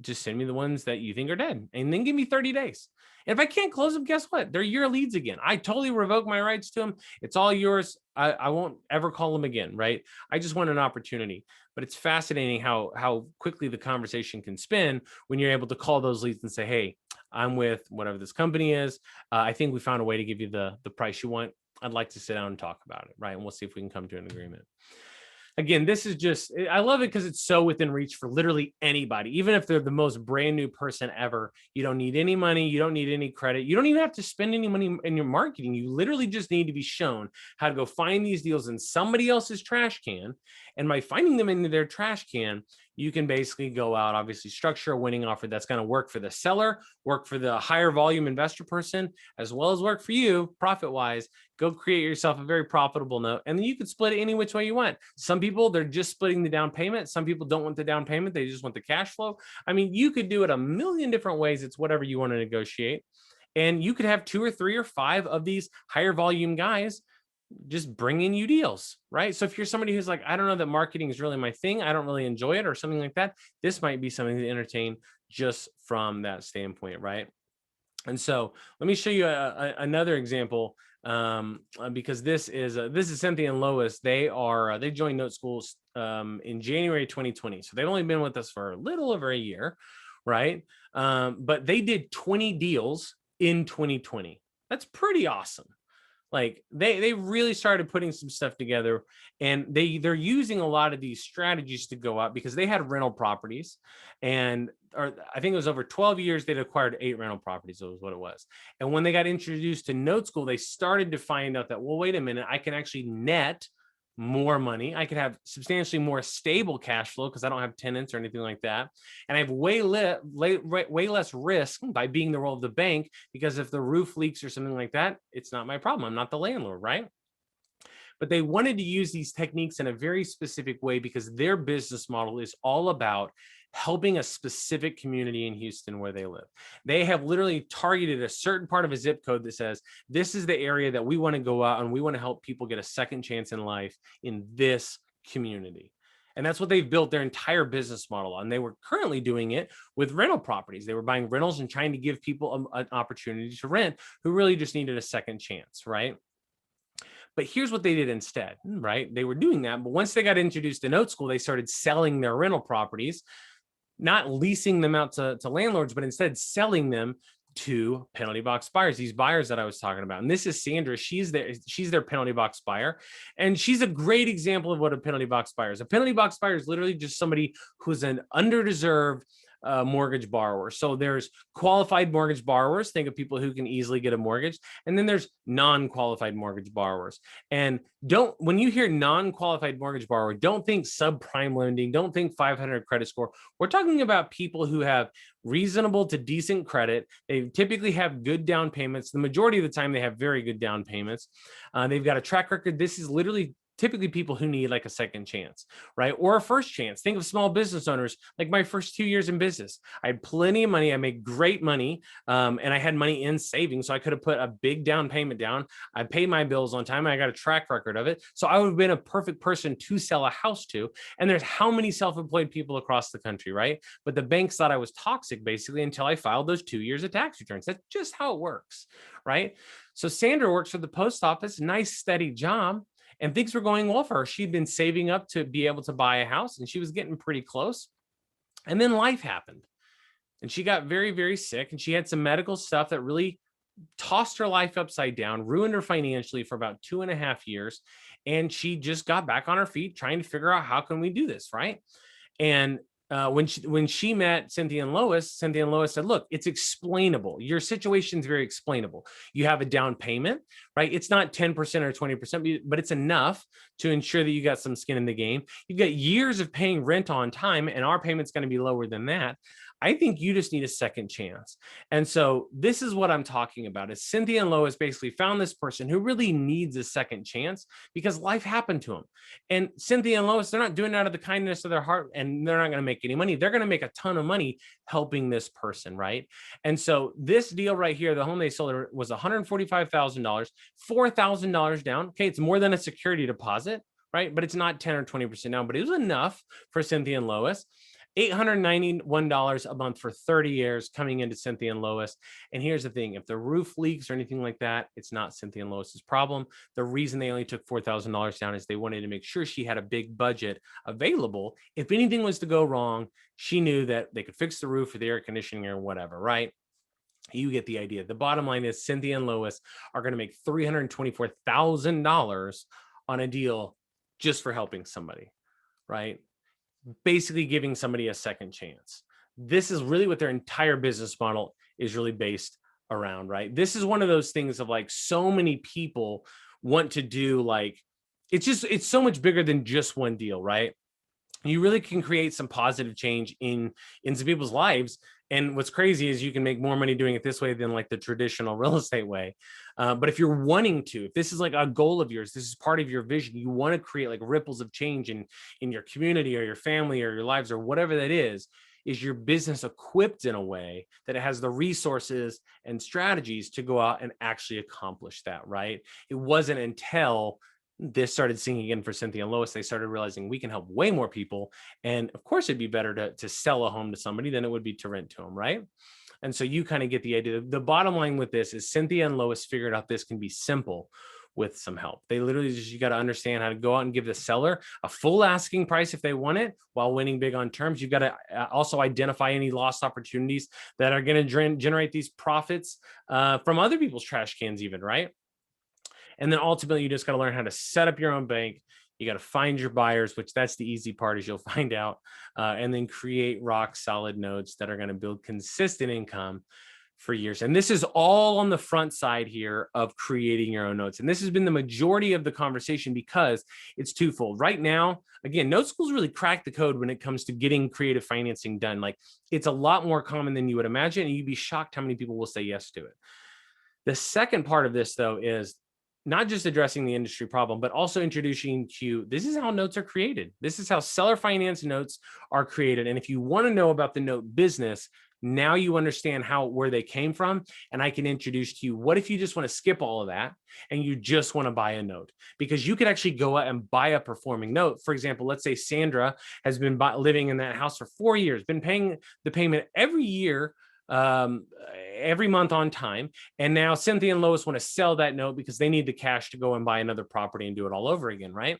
Just send me the ones that you think are dead and then give me 30 days. And if I can't close them, guess what? They're your leads again. I totally revoke my rights to them. It's all yours. I won't ever call them again, right? I just want an opportunity. But it's fascinating how quickly the conversation can spin when you're able to call those leads and say, hey, I'm with whatever this company is. I think we found a way to give you the price you want. I'd like to sit down and talk about it, right? And we'll see if we can come to an agreement. Again, this is just, I love it because it's so within reach for literally anybody, even if they're the most brand new person ever. You don't need any money. You don't need any credit. You don't even have to spend any money in your marketing. You literally just need to be shown how to go find these deals in somebody else's trash can. And by finding them in their trash can, you can basically go out, obviously structure a winning offer that's going to work for the seller, work for the higher volume investor person, as well as work for you profit-wise. Go create yourself a very profitable note, and then you can split it any which way you want. Some people, they're just splitting the down payment. Some people don't want the down payment. They just want the cash flow. I mean, you could do it a million different ways. It's whatever you want to negotiate. And you could have 2 or 3 or 5 of these higher volume guys just bringing you deals, right? So if you're somebody who's like, I don't know that marketing is really my thing, I don't really enjoy it or something like that, this might be something to entertain just from that standpoint, right? And so let me show you another example, because this is Cynthia and Lois. They joined NoteSchool in January 2020. So they've only been with us for a little over a year, right? But they did 20 deals in 2020. That's pretty awesome. Like they really started putting some stuff together, and they're using a lot of these strategies to go out because they had rental properties, and I think it was over 12 years they'd acquired 8 rental properties. That was what it was. And when they got introduced to NoteSchool, they started to find out that, well, wait a minute, I can actually net more money. I could have substantially more stable cash flow because I don't have tenants or anything like that. And I have way less risk by being the role of the bank, because if the roof leaks or something like that, it's not my problem. I'm not the landlord, right? But they wanted to use these techniques in a very specific way because their business model is all about helping a specific community in Houston where they live. They have literally targeted a certain part of a zip code that says, this is the area that we want to go out and we want to help people get a second chance in life in this community. And that's what they've built their entire business model on. They were currently doing it with rental properties. They were buying rentals and trying to give people an opportunity to rent who really just needed a second chance, right? But here's what they did instead, right? They were doing that, but once they got introduced to NoteSchool, they started selling their rental properties, not leasing them out to landlords, but instead selling them to penalty box buyers, these buyers that I was talking about. And this is Sandra. She's their penalty box buyer. And she's a great example of what a penalty box buyer is. A penalty box buyer is literally just somebody who's an underdeserved mortgage borrower. So there's qualified mortgage borrowers. Think of people who can easily get a mortgage. And then there's non-qualified mortgage borrowers. And when you hear non-qualified mortgage borrower, don't think subprime lending. Don't think 500 credit score. We're talking about people who have reasonable to decent credit. They typically have good down payments. The majority of the time, they have very good down payments. They've got a track record. This is literally typically people who need like a second chance, right? Or a first chance. Think of small business owners, like my first 2 years in business. I had plenty of money. I made great money. And I had money in savings. So I could have put a big down payment down. I paid my bills on time. I got a track record of it. So I would have been a perfect person to sell a house to. And there's how many self-employed people across the country, right? But the banks thought I was toxic basically until I filed those 2 years of tax returns. That's just how it works, right? So Sandra works for the post office, nice steady job. And things were going well for her. She'd been saving up to be able to buy a house, and she was getting pretty close. And then life happened. And she got very, very sick. And she had some medical stuff that really tossed her life upside down, ruined her financially for about 2.5 years. And she just got back on her feet trying to figure out, how can we do this, right? And when she met Cynthia and Lois said, look, it's explainable. Your situation is very explainable. You have a down payment, right? It's not 10% or 20%, but it's enough to ensure that you got some skin in the game. You've got years of paying rent on time, and our payment's going to be lower than that. I think you just need a second chance. And so this is what I'm talking about, is Cynthia and Lois basically found this person who really needs a second chance because life happened to them. And Cynthia and Lois, they're not doing it out of the kindness of their heart, and they're not going to make any money. They're going to make a ton of money helping this person, right? And so this deal right here, the home they sold was $145,000, $4,000 down. Okay, it's more than a security deposit, right? But it's not 10 or 20% down, but it was enough for Cynthia and Lois. $891 a month for 30 years coming into Cynthia and Lois. And here's the thing, if the roof leaks or anything like that, it's not Cynthia and Lois's problem. The reason they only took $4,000 down is they wanted to make sure she had a big budget available. If anything was to go wrong, she knew that they could fix the roof or the air conditioning or whatever, right? You get the idea. The bottom line is Cynthia and Lois are going to make $324,000 on a deal just for helping somebody, right? Basically giving somebody a second chance. This is really what their entire business model is really based around, right? This is one of those things of like, so many people want to do, like, it's so much bigger than just one deal, right? You really can create some positive change in some people's lives. And what's crazy is you can make more money doing it this way than like the traditional real estate way. But if you're wanting to, if this is like a goal of yours, this is part of your vision, you want to create like ripples of change in your community or your family or your lives or whatever that is your business equipped in a way that it has the resources and strategies to go out and actually accomplish that, right? It wasn't until this started singing in for Cynthia and Lois, they started realizing we can help way more people. And of course, it'd be better to sell a home to somebody than it would be to rent to them, right? And so you kind of get the idea. The bottom line with this is Cynthia and Lois figured out this can be simple with some help. They literally just, you got to understand how to go out and give the seller a full asking price if they want it while winning big on terms. You've got to also identify any lost opportunities that are going to generate these profits from other people's trash cans even, right? And then ultimately, you just got to learn how to set up your own bank. You got to find your buyers, which that's the easy part, as you'll find out, and then create rock solid notes that are going to build consistent income for years. And this is all on the front side here of creating your own notes. And this has been the majority of the conversation because it's twofold. Right now, again, NoteSchool's really cracked the code when it comes to getting creative financing done. Like, it's a lot more common than you would imagine, and you'd be shocked how many people will say yes to it. The second part of this, though, is not just addressing the industry problem, but also introducing to this is how notes are created. This is how seller finance notes are created. And if you want to know about the note business, now you understand where they came from. And I can introduce to you, what if you just want to skip all of that and you just want to buy a note? Because you could actually go out and buy a performing note. For example, let's say Sandra has been living in that house for 4 years, been paying the payment every year, every month on time. And now Cynthia and Lois want to sell that note because they need the cash to go and buy another property and do it all over again, right?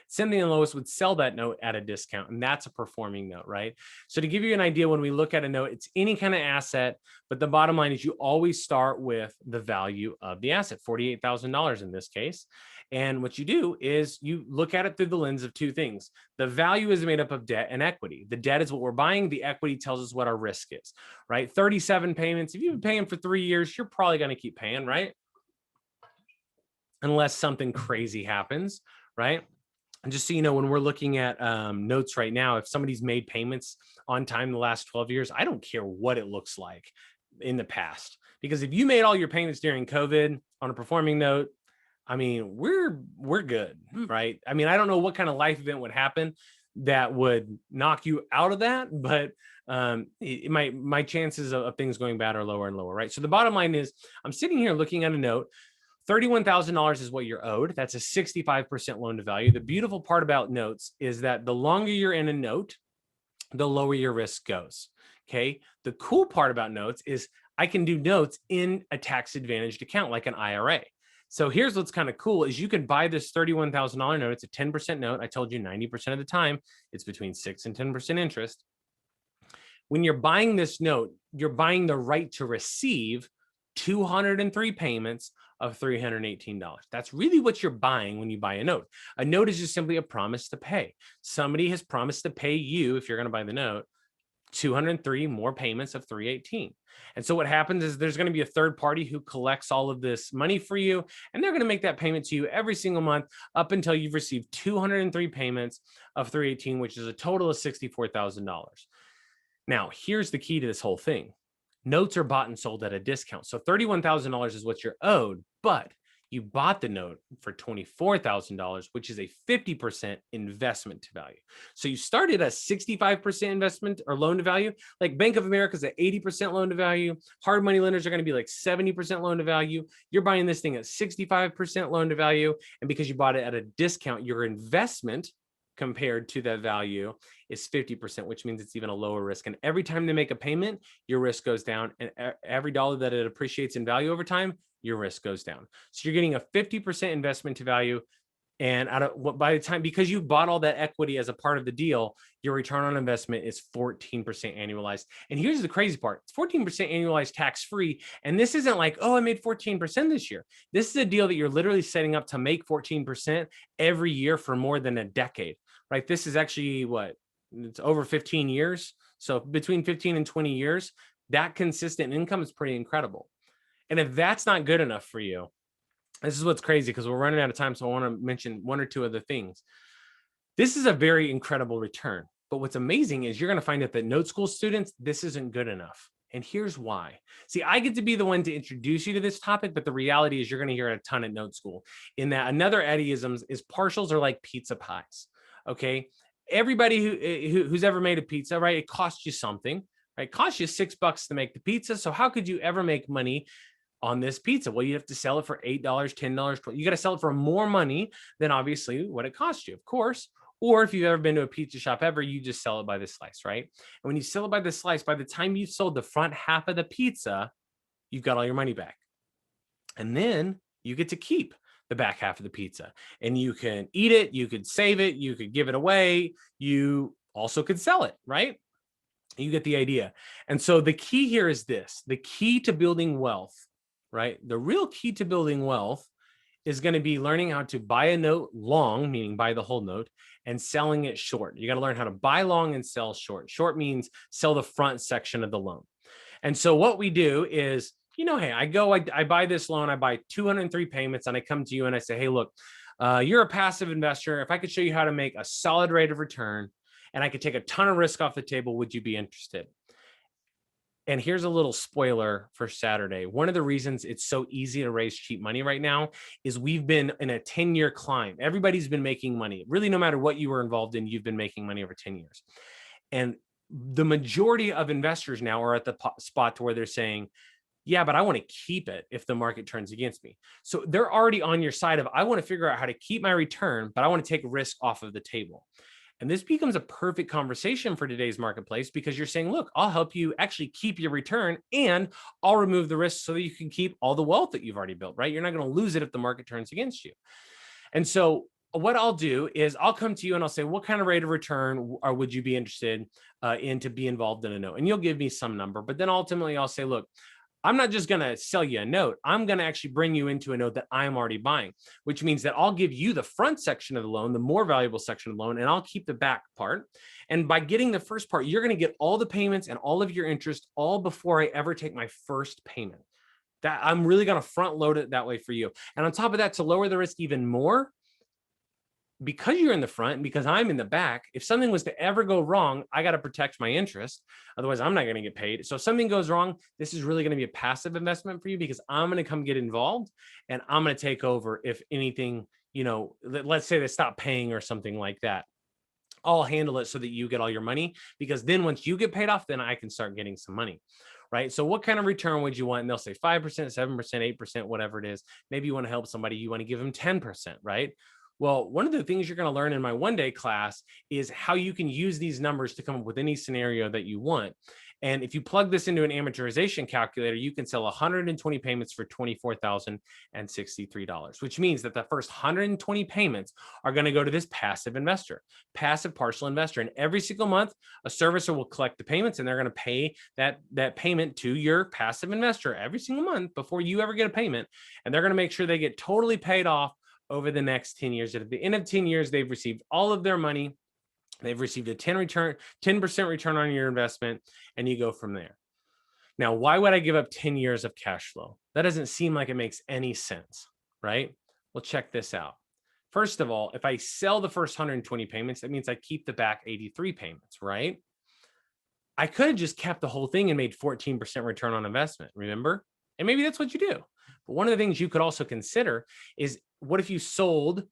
Cynthia and Lois would sell that note at a discount, and that's a performing note, right? So to give you an idea, when we look at a note, it's any kind of asset, but the bottom line is you always start with the value of the asset, $48,000 in this case. And what you do is you look at it through the lens of two things. The value is made up of debt and equity. The debt is what we're buying. The equity tells us what our risk is, right? 37 payments. If you've been paying for 3 years, you're probably going to keep paying, right? Unless something crazy happens, right? And just so you know, when we're looking at notes right now, if somebody's made payments on time the last 12 years, I don't care what it looks like in the past. Because if you made all your payments during COVID on a performing note, I mean, we're good, right? I mean, I don't know what kind of life event would happen that would knock you out of that, but my chances of things going bad are lower and lower, right? So the bottom line is, I'm sitting here looking at a note. $31,000 is what you're owed. That's a 65% loan to value. The beautiful part about notes is that the longer you're in a note, the lower your risk goes. Okay. The cool part about notes is I can do notes in a tax advantaged account like an IRA. So here's what's kind of cool is you can buy this $31,000 note. It's a 10% note. I told you 90% of the time it's between 6 and 10% interest. When you're buying this note, you're buying the right to receive 203 payments of $318. That's really what you're buying when you buy a note. A note is just simply a promise to pay. Somebody has promised to pay you, if you're going to buy the note, 203 more payments of 318. And so what happens is there's going to be a third party who collects all of this money for you, and they're going to make that payment to you every single month up until you've received 203 payments of 318, which is a total of $64,000. Now, here's the key to this whole thing. Notes are bought and sold at a discount. So $31,000 is what you're owed, but you bought the note for $24,000, which is a 50% investment to value. So you started at 65% investment or loan to value. Like Bank of America is at 80% loan to value. Hard money lenders are going to be like 70% loan to value. You're buying this thing at 65% loan to value. And because you bought it at a discount, your investment compared to that value is 50%, which means it's even a lower risk. And every time they make a payment, your risk goes down. And every dollar that it appreciates in value over time, your risk goes down. So you're getting a 50% investment to value. And by the time, because you bought all that equity as a part of the deal, your return on investment is 14% annualized. And here's the crazy part. It's 14% annualized tax-free. And this isn't like, oh, I made 14% this year. This is a deal that you're literally setting up to make 14% every year for more than a decade, right? This is actually what? It's over 15 years. So between 15 and 20 years, that consistent income is pretty incredible. And if that's not good enough for you, this is what's crazy because we're running out of time. So I want to mention one or two other things. This is a very incredible return. But what's amazing is you're going to find out that NoteSchool students, this isn't good enough. And here's why. See, I get to be the one to introduce you to this topic, but the reality is you're going to hear it a ton at NoteSchool. In that another Eddieism is partials are like pizza pies. Okay. Everybody who's ever made a pizza, right? It costs you something, right? It costs you $6 to make the pizza. So how could you ever make money on this pizza? Well, you have to sell it for $8, $10, $12. You got to sell it for more money than obviously what it cost you, of course. Or if you've ever been to a pizza shop ever, you just sell it by the slice, right? And when you sell it by the slice, by the time you've sold the front half of the pizza, you've got all your money back. And then you get to keep the back half of the pizza. And you can eat it, you could save it, you could give it away, you also could sell it, right? You get the idea. And so the key here is this, the key to building wealth, right? The real key to building wealth is going to be learning how to buy a note long, meaning buy the whole note, and selling it short. You got to learn how to buy long and sell short. Short means sell the front section of the loan. And so what we do is, you know, hey, I buy this loan, I buy 203 payments, and I come to you and I say, hey, look, you're a passive investor. If I could show you how to make a solid rate of return and I could take a ton of risk off the table, would you be interested? And here's a little spoiler for Saturday. One of the reasons it's so easy to raise cheap money right now is we've been in a 10-year climb. Everybody's been making money. Really, no matter what you were involved in, you've been making money over 10 years. And the majority of investors now are at the spot to where they're saying, yeah, but I want to keep it if the market turns against me. So they're already on your side of, I want to figure out how to keep my return, but I want to take risk off of the table. And this becomes a perfect conversation for today's marketplace because you're saying, look, I'll help you actually keep your return and I'll remove the risk so that you can keep all the wealth that you've already built, right? You're not going to lose it if the market turns against you. And so what I'll do is I'll come to you and I'll say, what kind of rate of return or would you be interested in to be involved in a note? And you'll give me some number, but then ultimately I'll say, look, I'm not just going to sell you a note. I'm going to actually bring you into a note that I'm already buying, which means that I'll give you the front section of the loan, the more valuable section of the loan, and I'll keep the back part. And by getting the first part, you're going to get all the payments and all of your interest all before I ever take my first payment. That I'm really going to front load it that way for you. And on top of that, to lower the risk even more, because you're in the front and because I'm in the back, if something was to ever go wrong, I got to protect my interest. Otherwise, I'm not going to get paid. So if something goes wrong, this is really going to be a passive investment for you because I'm going to come get involved and I'm going to take over if anything, you know, let's say they stop paying or something like that. I'll handle it so that you get all your money because then once you get paid off, then I can start getting some money. Right. So what kind of return would you want? And they'll say 5%, 7%, 8%, whatever it is. Maybe you want to help somebody. You want to give them 10%. Right. Well, one of the things you're going to learn in my one-day class is how you can use these numbers to come up with any scenario that you want. And if you plug this into an amortization calculator, you can sell 120 payments for $24,063, which means that the first 120 payments are going to go to this passive investor, passive partial investor. And every single month, a servicer will collect the payments and they're going to pay that payment to your passive investor every single month before you ever get a payment. And they're going to make sure they get totally paid off over the next 10 years. At the end of 10 years, they've received all of their money. They've received a 10% return on your investment, and you go from there. Now, why would I give up 10 years of cash flow? That doesn't seem like it makes any sense, right? Well, check this out. First of all, if I sell the first 120 payments, that means I keep the back 83 payments, right? I could have just kept the whole thing and made 14% return on investment, remember? And maybe that's what you do. But one of the things you could also consider is, what if you sold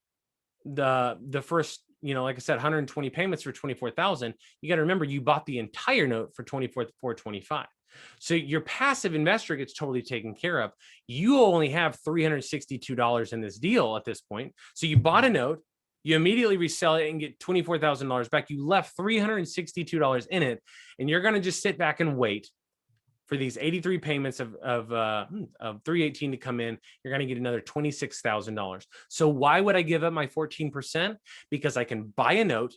the first, like I said, 120 payments for 24,000? You got to remember, you bought the entire note for 24,425. So your passive investor gets totally taken care of. You only have $362 in this deal at this point. So you bought a note, you immediately resell it and get $24,000 back. You left $362 in it, and you're going to just sit back and wait for these 83 payments of 318 to come in. You're going to get another $26,000. So why would I give up my 14%? Because I can buy a note,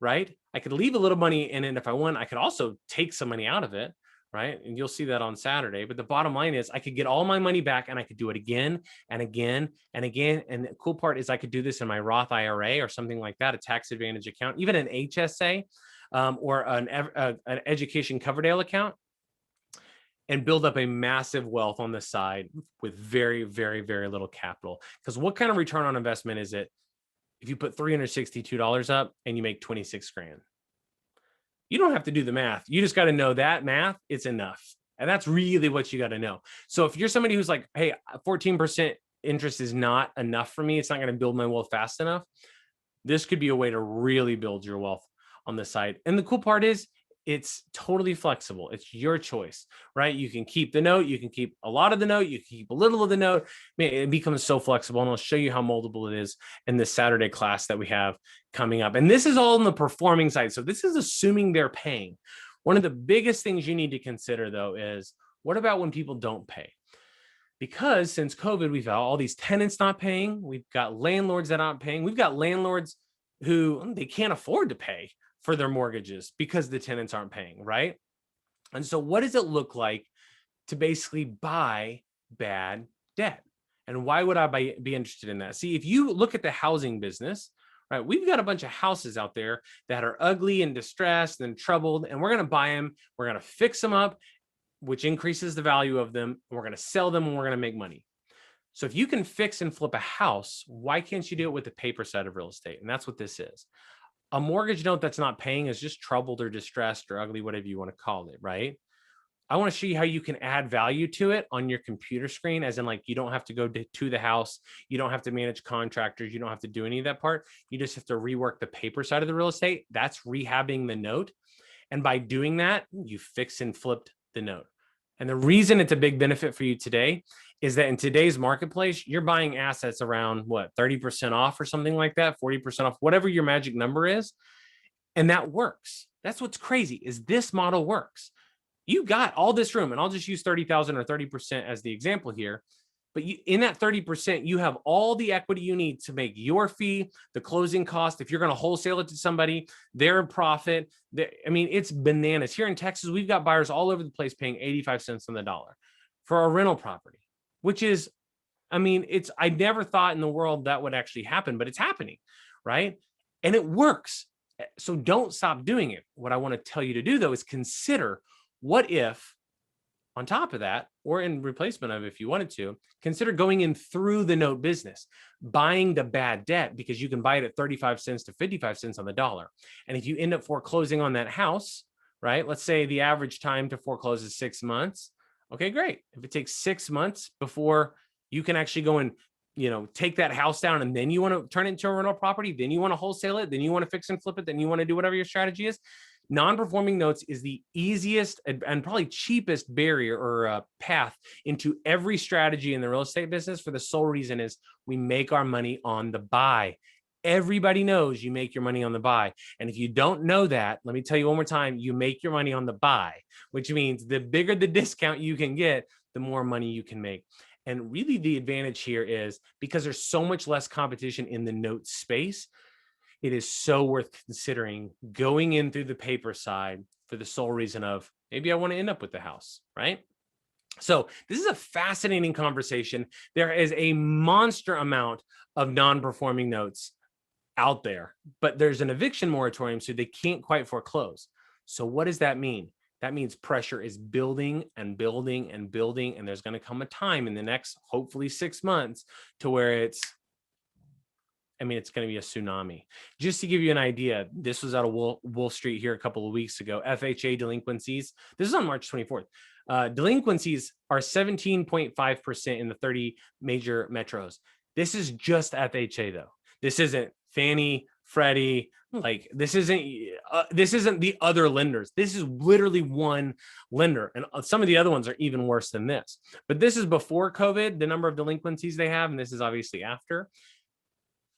right? I could leave a little money in it if I want. I could also take some money out of it, right? And you'll see that on Saturday. But the bottom line is I could get all my money back, and I could do it again and again and again. And the cool part is I could do this in my Roth IRA or something like that, a tax advantage account, even an HSA or an education Coverdale account, and build up a massive wealth on the side with very, very, very little capital. Because what kind of return on investment is it if you put $362 up and you make 26 grand? You don't have to do the math. You just got to know that math, it's enough. And that's really what you got to know. So if you're somebody who's like, hey, 14% interest is not enough for me, it's not going to build my wealth fast enough, this could be a way to really build your wealth on the side. And the cool part is, it's totally flexible. It's your choice, right? You can keep the note. You can keep a lot of the note. You can keep a little of the note. It becomes so flexible. And I'll show you how moldable it is in this Saturday class that we have coming up. And this is all on the performing side. So this is assuming they're paying. One of the biggest things you need to consider, though, is what about when people don't pay? Because since COVID, we've got all these tenants not paying. We've got landlords that aren't paying. We've got landlords who they can't afford to pay for their mortgages because the tenants aren't paying, right? And so what does it look like to basically buy bad debt? And why would I be interested in that? See, if you look at the housing business, right, we've got a bunch of houses out there that are ugly and distressed and troubled, and we're going to buy them. We're going to fix them up, which increases the value of them. And we're going to sell them, and we're going to make money. So if you can fix and flip a house, why can't you do it with the paper side of real estate? And that's what this is. A mortgage note that's not paying is just troubled or distressed or ugly, whatever you want to call it, right? I want to show you how you can add value to it on your computer screen, as in, like, you don't have to go to the house. You don't have to manage contractors. You don't have to do any of that part. You just have to rework the paper side of the real estate. That's rehabbing the note. And by doing that, you fix and flipped the note. And the reason it's a big benefit for you today is that in today's marketplace, you're buying assets around 30% off or something like that, 40% off, whatever your magic number is. And that works. That's what's crazy, is this model works. You got all this room, and I'll just use 30,000 or 30% as the example here. But in that 30%, you have all the equity you need to make your fee, the closing cost. If you're going to wholesale it to somebody, their profit. It's bananas. Here in Texas, we've got buyers all over the place paying 85 cents on the dollar for a rental property, which is, I never thought in the world that would actually happen, but it's happening, right? And it works. So don't stop doing it. What I want to tell you to do, though, is consider, what if, on top of that, or in replacement of, if you wanted to, consider going in through the note business, buying the bad debt, because you can buy it at 35 cents to 55 cents on the dollar. And if you end up foreclosing on that house, right? Let's say the average time to foreclose is 6 months. Okay, great. If it takes 6 months before you can actually go and, take that house down, and then you want to turn it into a rental property, then you want to wholesale it, then you want to fix and flip it, then you want to do whatever your strategy is. Non-performing notes is the easiest and probably cheapest barrier or path into every strategy in the real estate business, for the sole reason is we make our money on the buy. Everybody knows you make your money on the buy. And if you don't know that, let me tell you one more time, you make your money on the buy, which means the bigger the discount you can get, the more money you can make. And really the advantage here is because there's so much less competition in the note space, it is so worth considering going in through the paper side for the sole reason of maybe I want to end up with the house, right? So this is a fascinating conversation. There is a monster amount of non-performing notes out there, but there's an eviction moratorium, so they can't quite foreclose. So what does that mean? That means pressure is building and building and building, and there's going to come a time in the next, hopefully 6 months, to where it's going to be a tsunami. Just to give you an idea, this was out of Wall Street here a couple of weeks ago. FHA delinquencies, this is on March 24th. Delinquencies are 17.5% in the 30 major metros. This is just FHA though. This isn't Fannie, Freddie, like this isn't the other lenders. This is literally one lender. And some of the other ones are even worse than this. But this is before COVID, the number of delinquencies they have, and this is obviously after.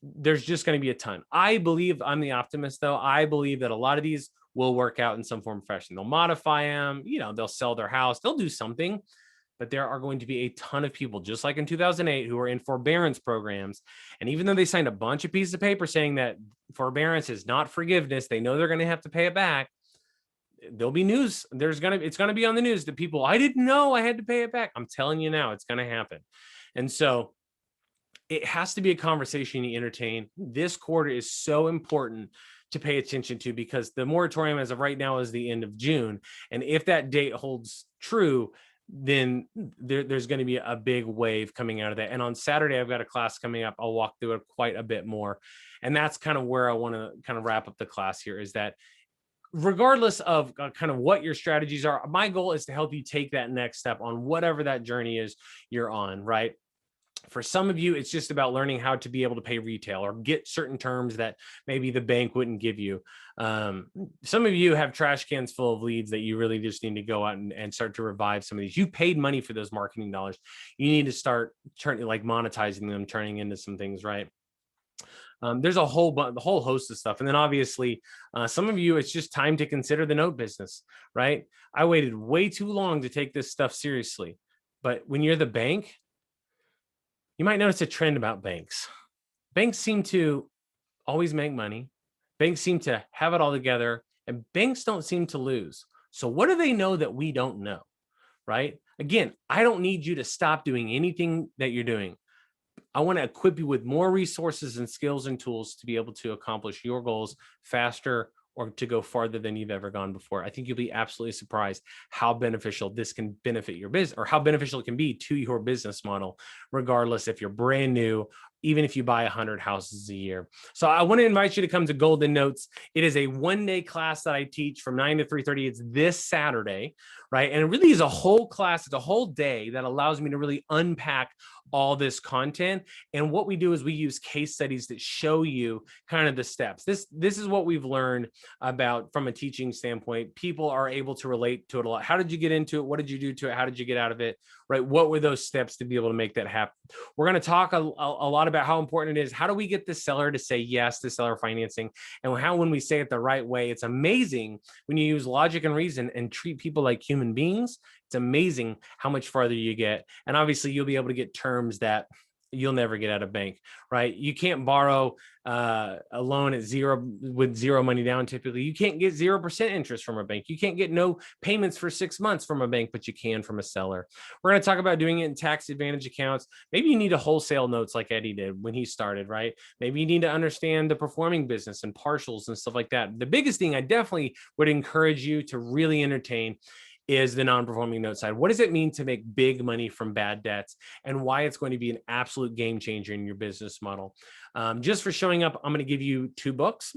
There's just going to be a ton. I believe, I'm the optimist though, I believe that a lot of these will work out in some form or fashion. They'll modify them, they'll sell their house, they'll do something, but there are going to be a ton of people, just like in 2008, who are in forbearance programs. And even though they signed a bunch of pieces of paper saying that forbearance is not forgiveness, they know they're going to have to pay it back. There'll be news. It's going to be on the news that people, I didn't know I had to pay it back. I'm telling you now, it's going to happen. And so it has to be a conversation you entertain. This quarter is so important to pay attention to, because the moratorium as of right now is the end of June. And if that date holds true, then there's going to be a big wave coming out of that. And on Saturday, I've got a class coming up. I'll walk through it quite a bit more. And that's kind of where I want to kind of wrap up the class here, is that regardless of kind of what your strategies are, my goal is to help you take that next step on whatever that journey is you're on, right? For some of you, it's just about learning how to be able to pay retail or get certain terms that maybe the bank wouldn't give you. Some of you have trash cans full of leads that you really just need to go out and start to revive some of these. You paid money for those marketing dollars. You need to start monetizing them, turning into some things, right? There's a whole host of stuff. And then obviously, some of you, it's just time to consider the note business, right? I waited way too long to take this stuff seriously. But when you're the bank, you might notice a trend about banks. Banks seem to always make money. Banks seem to have it all together, and banks don't seem to lose. So what do they know that we don't know, right? Again, I don't need you to stop doing anything that you're doing. I want to equip you with more resources and skills and tools to be able to accomplish your goals faster, or to go farther than you've ever gone before. I think you'll be absolutely surprised how beneficial this can benefit your business, or how beneficial it can be to your business model, regardless if you're brand new, even if you buy 100 houses a year. So I want to invite you to come to Golden Notes. It is a one-day class that I teach from 9 to 3:30. It's this Saturday, right? And it really is a whole class. It's a whole day that allows me to really unpack all this content. And what we do is we use case studies that show you kind of the steps. This is what we've learned about from a teaching standpoint. People are able to relate to it a lot. How did you get into it? What did you do to it? How did you get out of it? Right? What were those steps to be able to make that happen? We're going to talk a lot about how important it is. How do we get the seller to say yes to seller financing? And how, when we say it the right way, it's amazing when you use logic and reason and treat people like human beings. It's amazing how much farther you get. And obviously you'll be able to get terms that you'll never get out of bank, right? You can't borrow a loan at with zero money down. Typically, you can't get 0% interest from a bank. You can't get no payments for 6 months from a bank, but you can from a seller. We're going to talk about doing it in tax advantage accounts. Maybe you need to wholesale notes like Eddie did when he started, right? Maybe you need to understand the performing business and partials and stuff like that. The biggest thing I definitely would encourage you to really entertain is the non-performing note side. What does it mean to make big money from bad debts, and why it's going to be an absolute game changer in your business model? Just for showing up, I'm going to give you 2 books.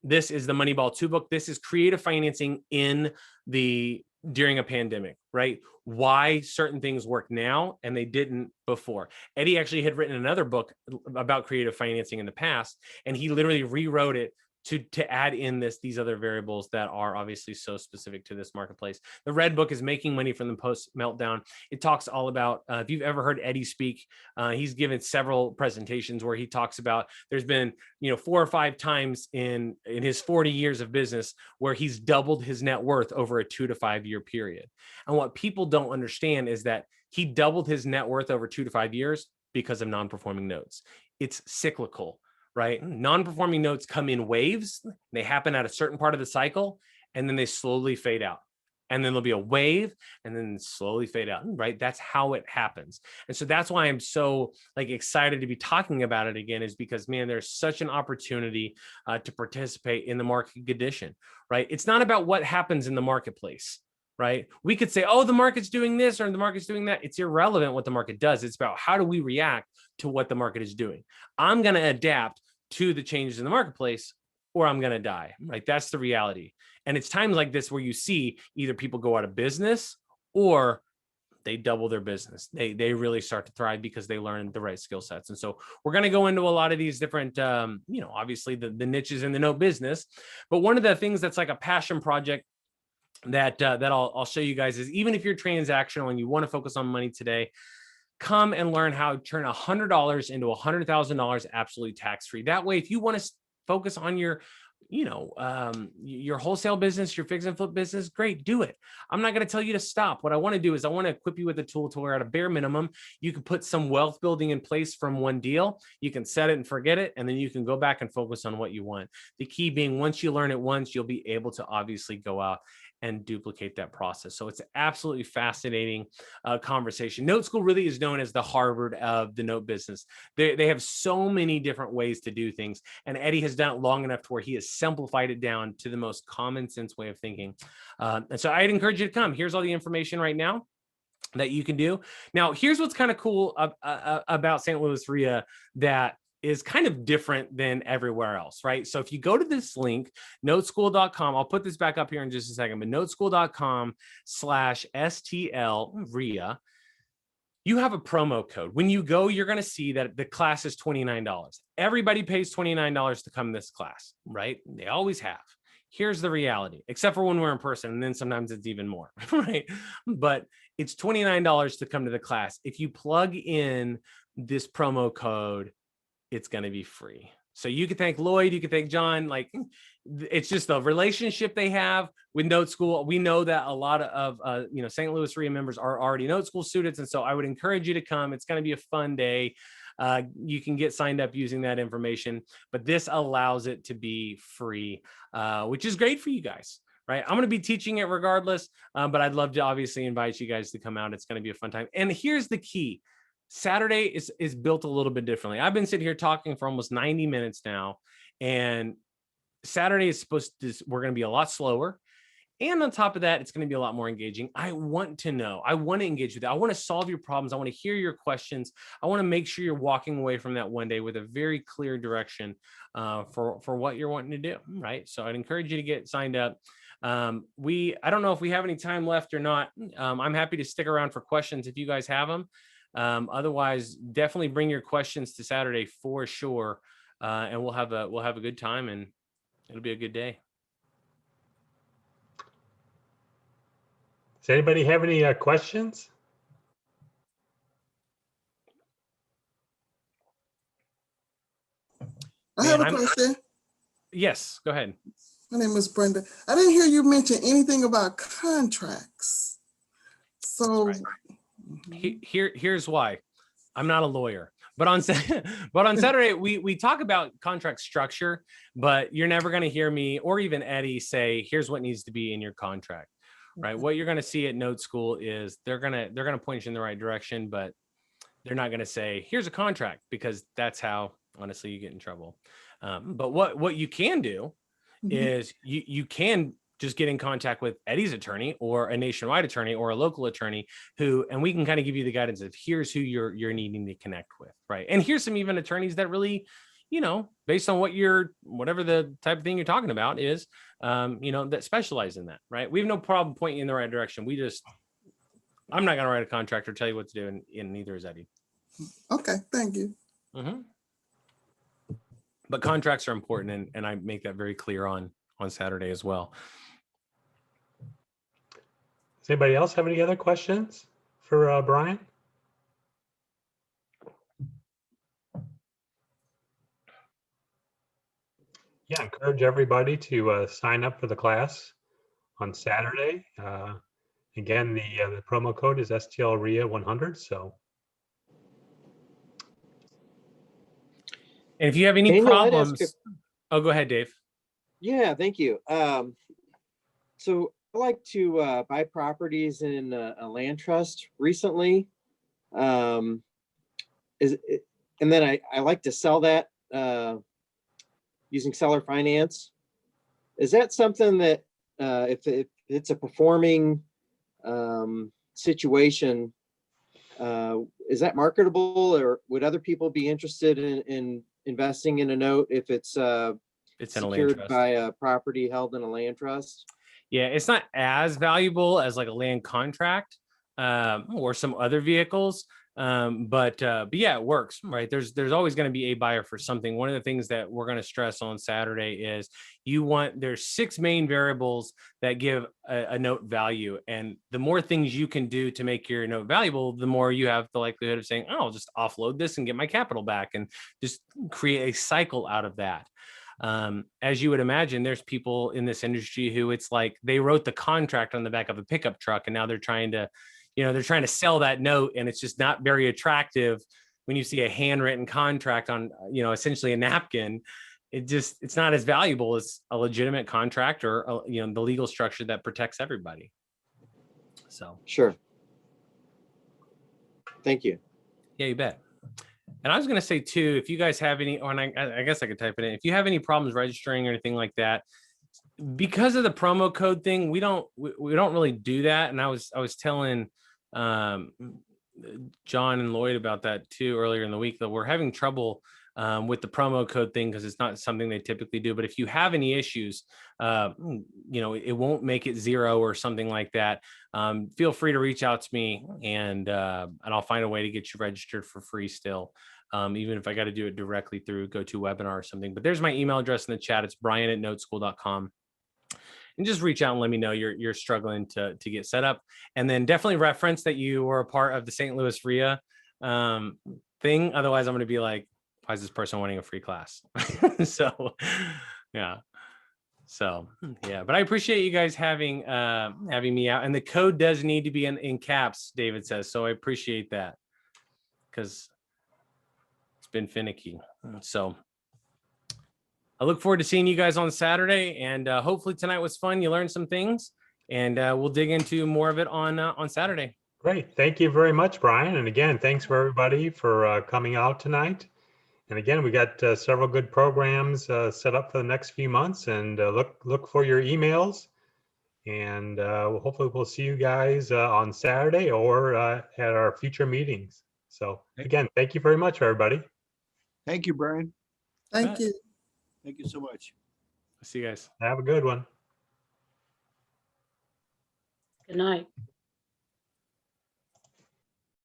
This is the Moneyball 2 book. This is creative financing during a pandemic, right? Why certain things work now and they didn't before. Eddie actually had written another book about creative financing in the past, and he literally rewrote it to add in these other variables that are obviously so specific to this marketplace. The red book is Making Money from the Post Meltdown. It talks all about, if you've ever heard Eddie speak, he's given several presentations where he talks about there's been 4 or 5 times in his 40 years of business where he's doubled his net worth over a 2 to 5 year period. And what people don't understand is that he doubled his net worth over 2 to 5 years because of non-performing notes. It's cyclical, right? Non-performing notes come in waves. They happen at a certain part of the cycle, and then they slowly fade out. And then there'll be a wave and then slowly fade out, right? That's how it happens. And so that's why I'm so excited to be talking about it again, is because, man, there's such an opportunity to participate in the market condition, right? It's not about what happens in the marketplace, right? We could say, oh, the market's doing this or the market's doing that. It's irrelevant what the market does. It's about how do we react to what the market is doing. I'm going to adapt to the changes in the marketplace, or I'm going to die, right? That's the reality. And it's times like this where you see either people go out of business or they double their business. They really start to thrive because they learn the right skill sets. And so we're going to go into a lot of these different, obviously the niches in the note business. But one of the things that's like a passion project that I'll show you guys is, even if you're transactional and you want to focus on money today, come and learn how to turn $100 into $100,000 absolutely tax-free. That way, if you want to focus on your wholesale business, your fix and flip business, great, do it. I'm not going to tell you to stop. What I want to do is I want to equip you with a tool to where at a bare minimum, you can put some wealth building in place from one deal. You can set it and forget it, and then you can go back and focus on what you want. The key being, once you learn it once, you'll be able to obviously go out and duplicate that process. So it's absolutely fascinating conversation. NoteSchool really is known as the Harvard of the note business. They have so many different ways to do things. And Eddie has done it long enough to where he has simplified it down to the most common sense way of thinking. And so I'd encourage you to come. Here's all the information right now that you can do. Now, here's what's kind of cool about STLREIA that is kind of different than everywhere else, right? So if you go to this link, noteschool.com, I'll put this back up here in just a second, but noteschool.com/STLREIA, you have a promo code. When you go, you're going to see that the class is $29. Everybody pays $29 to come to this class, right? They always have. Here's the reality, except for when we're in person, and then sometimes it's even more, right? But it's $29 to come to the class. If you plug in this promo code, it's going to be free. So you can thank Lloyd, you can thank John. It's just the relationship they have with NoteSchool. We know that a lot of St. Louis REIA members are already NoteSchool students, and so I would encourage you to come. It's going to be a fun day. You can get signed up using that information, but this allows it to be free, which is great for you guys. Right. I'm going to be teaching it regardless, but I'd love to obviously invite you guys to come out. It's going to be a fun time. And here's the key. Saturday is built a little bit differently. I've been sitting here talking for almost 90 minutes now, and Saturday is we're going to be a lot slower. And on top of that, it's going to be a lot more engaging. I want to know, I want to engage with you. I want to solve your problems. I want to hear your questions. I want to make sure you're walking away from that one day with a very clear direction for what you're wanting to do. Right. So I'd encourage you to get signed up. I don't know if we have any time left or not. I'm happy to stick around for questions if you guys have them. Otherwise, definitely bring your questions to Saturday for sure, and we'll have a good time, and it'll be a good day. Does anybody have any questions? I have a question. Yes, go ahead. My name is Brenda. I didn't hear you mention anything about contracts. So here's why. I'm not a lawyer, but on Saturday we talk about contract structure, but you're never going to hear me or even Eddie say, here's what needs to be in your contract, right? What you're going to see at NoteSchool is they're going to point you in the right direction, but they're not going to say, here's a contract, because that's how, honestly, you get in trouble. But what you can do is you can just get in contact with Eddie's attorney or a nationwide attorney or a local attorney and we can kind of give you the guidance of here's who you're needing to connect with, right? And here's some even attorneys that really, based on whatever the type of thing you're talking about is, that specialize in that, right? We have no problem pointing you in the right direction. I'm not going to write a contract or tell you what to do, and neither is Eddie. Okay, thank you. but contracts are important, and I make that very clear on Saturday as well. Does anybody else have any other questions for Brian? Yeah, encourage everybody to sign up for the class on Saturday. Again, the promo code is STLREIA 100. So, And if you have any Daniel, I'd ask problems, oh, go ahead, Dave. Yeah, thank you. So I like to buy properties in a land trust recently. And then I like to sell that using seller finance. Is that something that if it's a performing situation, is that marketable, or would other people be interested in investing in a note if it's in a land secured trust by a property held in a land trust? Yeah, it's not as valuable as like a land contract or some other vehicles. But yeah, it works, right? There's always going to be a buyer for something. One of the things that we're going to stress on Saturday is there's 6 main variables that give a note value. And the more things you can do to make your note valuable, the more you have the likelihood of saying, oh, I'll just offload this and get my capital back, and just create a cycle out of that. As you would imagine, there's people in this industry who it's like they wrote the contract on the back of a pickup truck, and now they're trying to sell that note, and it's just not very attractive when you see a handwritten contract on, essentially a napkin. It's not as valuable as a legitimate contract or, the legal structure that protects everybody. So. Sure. Thank you. Yeah, you bet. And I was going to say too, if you guys have any, or I guess I could type it in, if you have any problems registering or anything like that, because of the promo code thing, we don't really do that. And I was telling John and Lloyd about that too earlier in the week, that we're having trouble with the promo code thing because it's not something they typically do. But if you have any issues, it won't make it 0 or something like that. Feel free to reach out to me, and I'll find a way to get you registered for free still. Even if I got to do it directly through GoToWebinar or something. But there's my email address in the chat. It's brian@noteschool.com. And just reach out and let me know you're struggling to get set up. And then definitely reference that you were a part of the St. Louis REIA thing. Otherwise, I'm going to be like, why is this person wanting a free class? So, yeah. So, yeah. But I appreciate you guys having me out. And the code does need to be in caps, David says. So I appreciate that, because it's been finicky. So I look forward to seeing you guys on Saturday, and hopefully tonight was fun. You learned some things, and we'll dig into more of it on Saturday. Great. Thank you very much, Brian. And again, thanks for everybody for coming out tonight. And again, we got several good programs set up for the next few months, and look for your emails. And hopefully we'll see you guys on Saturday or at our future meetings. So again, thank you very much, everybody. Thank you, Brian. Thank you. Thank you so much. See you guys. Have a good one. Good night.